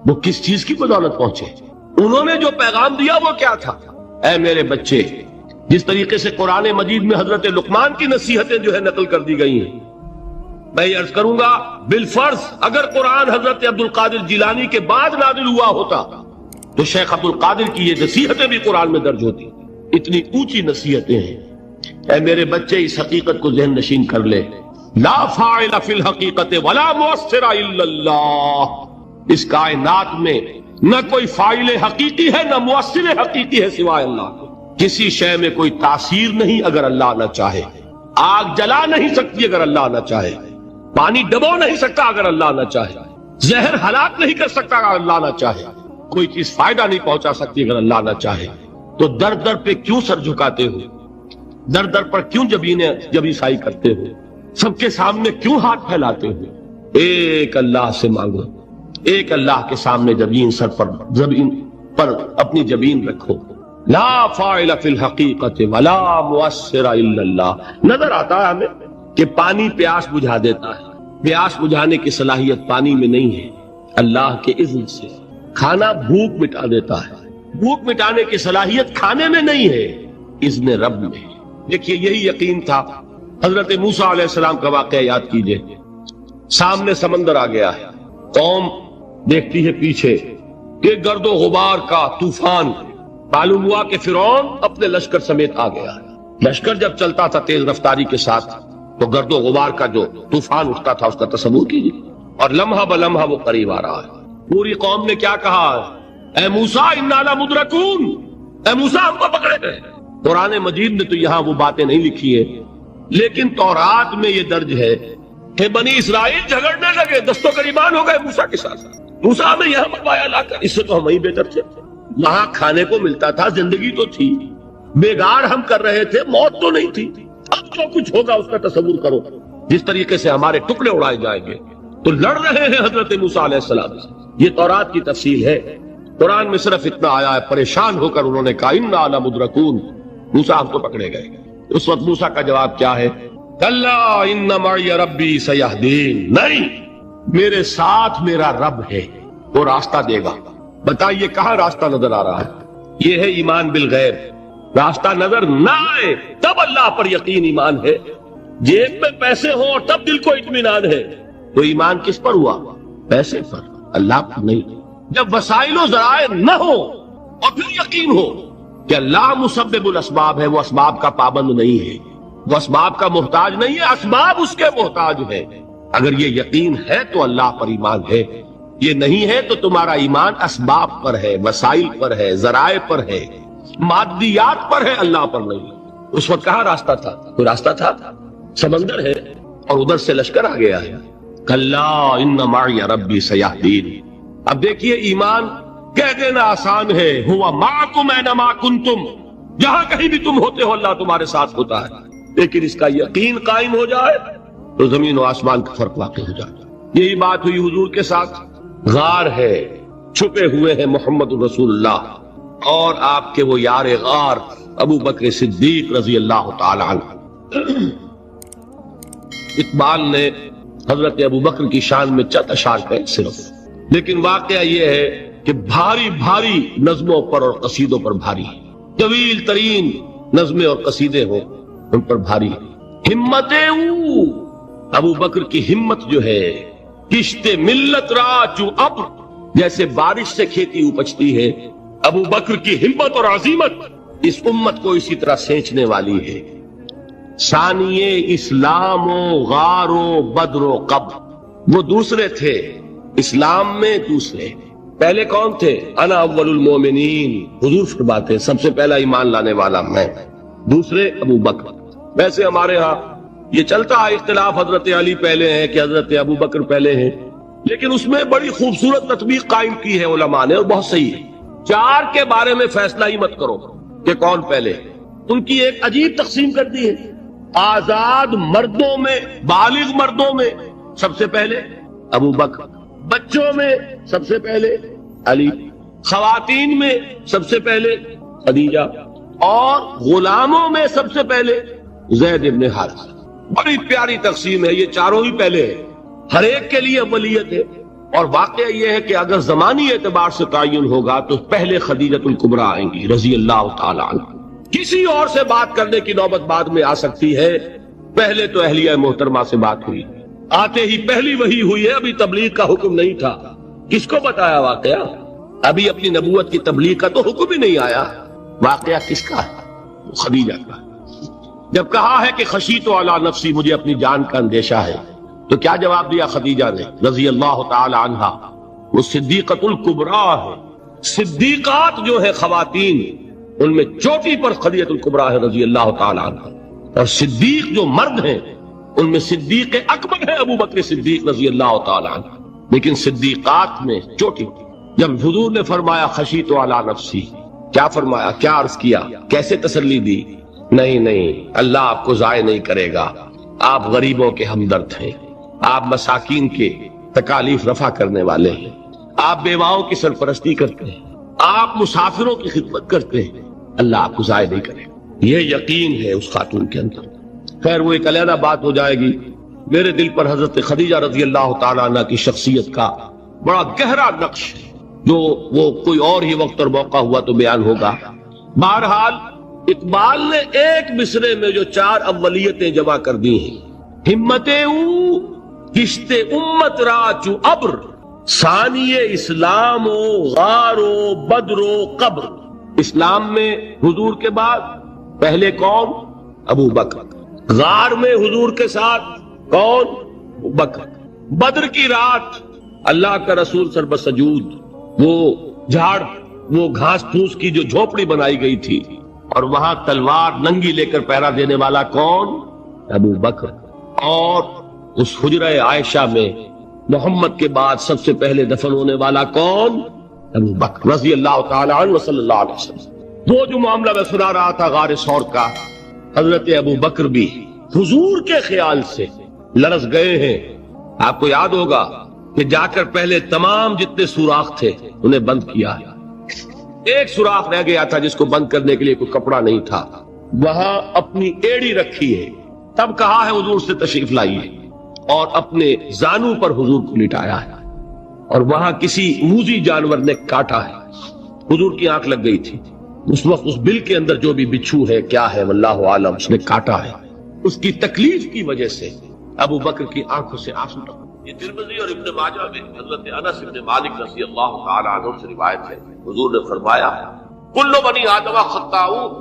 وہ کس چیز کی بدولت پہنچے؟ انہوں نے جو پیغام دیا وہ کیا تھا؟ اے میرے بچے، جس طریقے سے قرآن مجید میں حضرت لقمان کی نصیحتیں جو ہے نقل کر دی گئی ہیں، میں یہ عرض کروں گا بالفرض اگر قرآن حضرت عبد القادر جیلانی کے بعد نازل ہوا ہوتا تو شیخ عبد القادر کی یہ نصیحتیں بھی قرآن میں درج ہوتی۔ اتنی اونچی نصیحتیں ہیں۔ اے میرے بچے، اس حقیقت کو ذہن نشین کر لے، لا فاعل فی الحقیقت ولا مؤثر الا اللہ، اس کائنات میں نہ کوئی فاعل حقیقی ہے نہ مؤثر حقیقی ہے سوائے اللہ۔ کسی شے میں کوئی تاثیر نہیں اگر اللہ نہ چاہے، آگ جلا نہیں سکتی اگر اللہ نہ چاہے، پانی ڈبو نہیں سکتا اگر اللہ نہ چاہے، زہر ہلاک نہیں کر سکتا اگر اللہ نہ چاہے، کوئی چیز فائدہ نہیں پہنچا سکتی اگر اللہ نہ چاہے۔ تو در در پہ کیوں سر جھکاتے ہو؟ در در پر کیوں جبیں سائی کرتے ہو؟ سب کے سامنے کیوں ہاتھ پھیلاتے ہو؟ ایک اللہ سے مانگو، ایک اللہ کے سامنے جبین سر پر اپنی جبین رکھو۔ لا فاعل فی الحقیقت ولا مؤثر الا اللہ۔ نظر آتا ہے ہمیں کہ پانی پیاس بجھا دیتا ہے، پیاس بجھانے کی صلاحیت پانی میں نہیں ہے، اللہ کے اذن سے۔ کھانا بھوک مٹا دیتا ہے، بھوک مٹانے کی صلاحیت کھانے میں نہیں ہے، اذن رب میں۔ دیکھیے یہی یقین تھا حضرت موسیٰ علیہ السلام کا واقعہ یاد کیجئے۔ سامنے سمندر آ گیا ہے، قوم دیکھتی ہے پیچھے کہ گرد و غبار کا طوفان، معلوم ہوا کہ فرعون اپنے لشکر سمیت آ گیا ہے۔ لشکر جب چلتا تھا تیز رفتاری کے ساتھ تو گرد و غبار کا جو طوفان اٹھتا تھا اس کا تصور کیجئے، اور لمحہ بلمحہ وہ قریب آ رہا ہے۔ پوری قوم نے کیا کہا؟ اے موسیٰ انا لمدرکون، اے موسیٰ ہم کو پکڑے گئے۔ قرآن مجید نے تو یہاں وہ باتیں نہیں لکھی ہیں، لیکن تورات میں یہ درج ہے کہ بنی اسرائیل جھگڑنے لگے، دست و گریبان ہو گئے موسیٰ کے ساتھ۔ موسیٰ ہمیں یہاں منوایا لا کر، اس سے تو ہم ہی بہتر تھے، وہاں کھانے کو ملتا تھا، زندگی تو تھی، بیگار ہم کر رہے تھے، موت تو نہیں تھی۔ اب جو کچھ ہوگا اس کا تصور کرو، جس طریقے سے ہمارے ٹکڑے اڑائے جائیں گے۔ تو لڑ رہے ہیں حضرت موسیٰ علیہ السلام سے، یہ تورات کی تفصیل ہے۔ قرآن میں صرف اتنا آیا ہے، پریشان ہو کر انہوں نے کہا انا لمدرکون، موسیٰ ہم کو پکڑے گئے۔ اس وقت موسیٰ کا جواب کیا ہے؟ کلا ان معی ربی سیہدین، نہیں، میرے ساتھ میرا رب ہے، وہ راستہ دے گا۔ بتائیے کہاں راستہ نظر آ رہا ہے؟ یہ ہے ایمان بالغیب۔ راستہ نظر نہ آئے تب اللہ پر یقین ایمان ہے، جیب میں پیسے ہوں اور تب دل کو اطمینان ہے، تو ایمان کس پر ہوا؟ پیسے پر، اللہ پر نہیں۔ جب وسائل و ذرائع نہ ہو اور پھر یقین ہو کہ اللہ مسبب الاسباب ہے، وہ اسباب کا پابند نہیں ہے، وہ اسباب کا محتاج نہیں ہے، اسباب اس کے محتاج ہے۔ اگر یہ یقین ہے تو اللہ پر ایمان ہے، یہ نہیں ہے تو تمہارا ایمان اسباب پر ہے، وسائل پر ہے، ذرائع پر ہے، مادیات پر ہے، اللہ پر نہیں۔ اس وقت کہاں راستہ تھا؟ کوئی راستہ تھا؟ سمندر ہے اور ادھر سے لشکر آ گیا ہے۔ کلا ان معی ربی سیہدین۔ اب دیکھیے ایمان کہہ دینا آسان ہے، ہوا معکم اینما کنتم، جہاں کہیں بھی تم ہوتے ہو اللہ تمہارے ساتھ ہوتا ہے، لیکن اس کا یقین قائم ہو جائے تو زمین و آسمان کا فرق واقع ہو جائے۔ یہی بات ہوئی حضور کے ساتھ۔ غار ہے، چھپے ہوئے ہیں محمد رسول اللہ اور آپ کے وہ یار غار ابو بکر صدیق رضی اللہ تعالی عنہ۔ اقبال نے حضرت ابو بکر کی شان میں چند اشعار کہے صرف، لیکن واقعہ یہ ہے کہ بھاری بھاری نظموں پر اور قصیدوں پر بھاری، طویل ترین نظمیں اور قصیدے ہوں ان پر بھاری۔ ہمت ابو بکر کی ہمت جو ہے، کشت ملت را چو ابر، جیسے بارش سے کھیتی اپجتی ہے، ابو بکر کی ہمت اور عظیمت اس امت کو اسی طرح سینچنے والی ہے۔ ثانیے اسلام و غار و بدر و قبر، وہ دوسرے تھے، اسلام میں دوسرے، پہلے کون تھے؟ انا اول المومنین، حضور فرماتے ہیں سب سے پہلا ایمان لانے والا میں، دوسرے ابو بکر۔ ویسے ہمارے ہاں یہ چلتا ہے اختلاف، حضرت علی پہلے ہیں کہ حضرت ابو بکر پہلے ہیں، لیکن اس میں بڑی خوبصورت تطبیق قائم کی ہے علماء نے، اور بہت صحیح ہے۔ چار کے بارے میں فیصلہ ہی مت کرو کہ کون پہلے، ان کی ایک عجیب تقسیم کر دی ہے۔ آزاد مردوں میں، بالغ مردوں میں سب سے پہلے ابو بکر، بچوں میں سب سے پہلے علی، خواتین میں سب سے پہلے خدیجہ، اور غلاموں میں سب سے پہلے زید ابن حارثہ۔ بڑی پیاری تقسیم ہے، یہ چاروں ہی پہلے ہیں، ہر ایک کے لیے اولیت ہے۔ اور واقعہ یہ ہے کہ اگر زمانی اعتبار سے تعین ہوگا تو پہلے خدیجۃ الکبریٰ آئیں گی رضی اللہ تعالی عنہ، کسی اور سے بات کرنے کی نوبت بعد میں آ سکتی ہے، پہلے تو اہلیہ محترمہ سے بات ہوئی، آتے ہی پہلی وحی ہوئی ہے، ابھی تبلیغ کا حکم نہیں تھا۔ کس کو بتایا واقعہ؟ ابھی اپنی نبوت کی تبلیغ کا تو حکم ہی نہیں آیا، واقعہ کس کا ہے؟ خدیجہ کا۔ جب کہا ہے کہ خشیت علی نفسی، مجھے اپنی جان کا اندیشہ ہے، تو کیا جواب دیا خدیجہ نے رضی اللہ تعالی عنہا؟ وہ صدیقۃ الکبریٰ ہے، صدیقات جو ہے خواتین ان میں چوٹی پر خدیجۃ الکبریٰ ہے رضی اللہ تعالی عنہا، اور صدیق جو مرد ہیں ان میں صدیق اکبر ہے ابو بکر صدیق رضی اللہ تعالی عنہ، لیکن صدیقات میں چوٹی۔ جب حضور نے فرمایا خشیت علی نفسی، کیا فرمایا، کیا عرض کیا، کیسے تسلی دی؟ نہیں، اللہ آپ کو ضائع نہیں کرے گا، آپ غریبوں کے ہمدرد ہیں، آپ مساکین کے تکالیف رفع کرنے والے ہیں، آپ بیواؤں کی سرپرستی کرتے ہیں، آپ مسافروں کی خدمت کرتے ہیں، اللہ آپ کو ضائع نہیں کرے گا۔ یہ یقین ہے اس خاتون کے اندر۔ خیر وہ ایک علیحدہ بات ہو جائے گی۔ میرے دل پر حضرت خدیجہ رضی اللہ تعالیٰ عنہ کی شخصیت کا بڑا گہرا نقش ہے، جو وہ کوئی اور ہی وقت اور موقع ہوا تو بیان ہوگا۔ بہرحال اقبال نے ایک مصرے میں جو چار اولیتیں جمع کر دی ہیں، ہمتیں کشت امت را چو ابر، ثانی اسلام و غار و بدر و قبر۔ اسلام میں حضور کے بعد پہلے کون؟ ابو بکر۔ غار میں حضور کے ساتھ کون؟ ابو بکر۔ بدر کی رات اللہ کا رسول سر بسجود، وہ جھاڑ، وہ گھاس پھوس کی جو جھوپڑی بنائی گئی تھی، اور وہاں تلوار ننگی لے کر پہرا دینے والا کون؟ ابو بکر۔ اور اس حجرہ عائشہ میں محمد کے بعد سب سے پہلے دفن ہونے والا کون؟ ابو بکر رضی اللہ تعالی عنہ صلی اللہ علیہ وسلم۔ وہ جو معاملہ میں سنا رہا تھا غار ثور کا، حضرت ابو بکر بھی حضور کے خیال سے لرز گئے ہیں۔ آپ کو یاد ہوگا کہ جا کر پہلے تمام جتنے سوراخ تھے انہیں بند کیا، ایک سوراخ رہ گیا تھا جس کو بند کرنے کے لیے کوئی کپڑا نہیں تھا، وہاں اپنی ایڑی رکھی ہے، تب کہا ہے حضور سے تشریف لائیے، اور اپنے زانو پر حضور کو لٹایا ہے، اور وہاں کسی موذی جانور نے کاٹا ہے، حضور کی آنکھ لگ گئی تھی، اس وقت اس بل کے اندر جو بھی بچھو ہے کیا ہے واللہ عالم، اس نے کاٹا ہے، اس کی تکلیف کی وجہ سے ابو بکر کی آنکھوں سے آنسو ٹپکے۔ یہ ترمذی اور ابن ماجہ میں حضرت انس بن مالک رضی اللہ تعالی عنہ سے روایت ہے، حضور نے فرمایا کل بنی آدم خطاؤون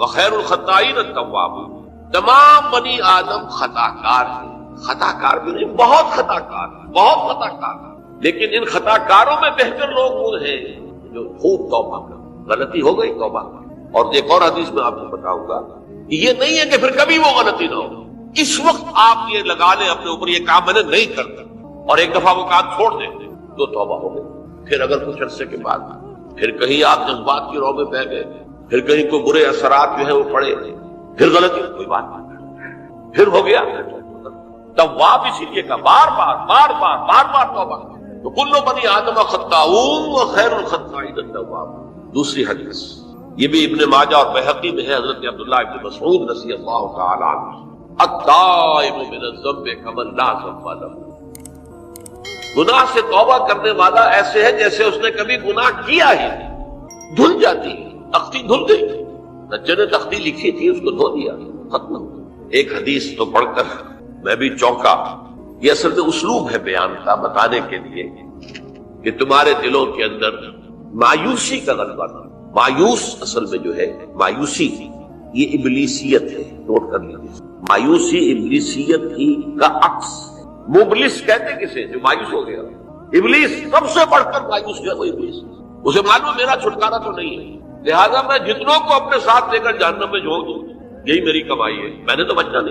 وخیر الخطائین التوابون، تمام بنی آدم خطا کار ہیں، خطا کار بھی نہیں، بہت خطا کار، بہت خطا کار، لیکن ان خطا کاروں میں بہتر لوگ وہ ہیں جو خوب توبہ کریں۔ غلطی ہو گئی توبہ، اور ایک اور حدیث میں آپ کو بتاؤں گا کہ یہ نہیں ہے کہ پھر کبھی وہ غلطی نہ ہو، اس وقت آپ یہ لگا لیں اپنے اوپر یہ کام میں نے نہیں کرتا، اور ایک دفعہ وہ کام چھوڑ دیں تو توبہ ہو گئی۔ پھر اگر کچھ عرصے کے بعد پھر کہیں آپ جذبات کی رو میں بہ گئے، پھر کہیں کوئی برے اثرات جو ہیں وہ پڑے، پھر غلطی کوئی بات نہیں، پھر ہو گیا تواب، اسی لیے کا بار بار توبہ۔ تو کل بنی آدم خطاؤون وخیر الخطائین التوابون۔ دوسری حدیث یہ بھی ابن ماجہ اور بہقی میں ہے، حضرت عبداللہ ابن مسعود رضی اللہ تعالی عنہ، التائب من الذنب کمن لا ذنب لہ، گناہ سے توبہ کرنے والا ایسے ہے جیسے اس نے کبھی گناہ کیا ہی نہیں، دھل جاتی ہے، تختی دھل گئی، نجر نے تختی لکھی تھی اس کو دھو دیا، ختم ہو گئی۔ ایک حدیث تو پڑھ کر میں بھی چونکا، یہ اصل میں اسلوب ہے بیان کا، بتانے کے لیے کہ تمہارے دلوں کے اندر مایوسی کا غلبہ تھا۔ مایوس اصل میں جو ہے مایوسی یہ ابلیسیت ہے، نوٹ کر لیجیے، مایوسی ابلیسیت ہی کا عکس۔ مبلس کہتے کسے جو مایوس ہو گیا، ابلیس سب سے بڑھ کر مایوس ہے وہ ابلیس، اسے معلوم میرا چھٹکارا تو نہیں ہے، لہذا میں جتنوں کو اپنے ساتھ لے کر جہنم میں جھونک دوں، یہی میری کمائی ہے، میں نے تو بچنا نہیں۔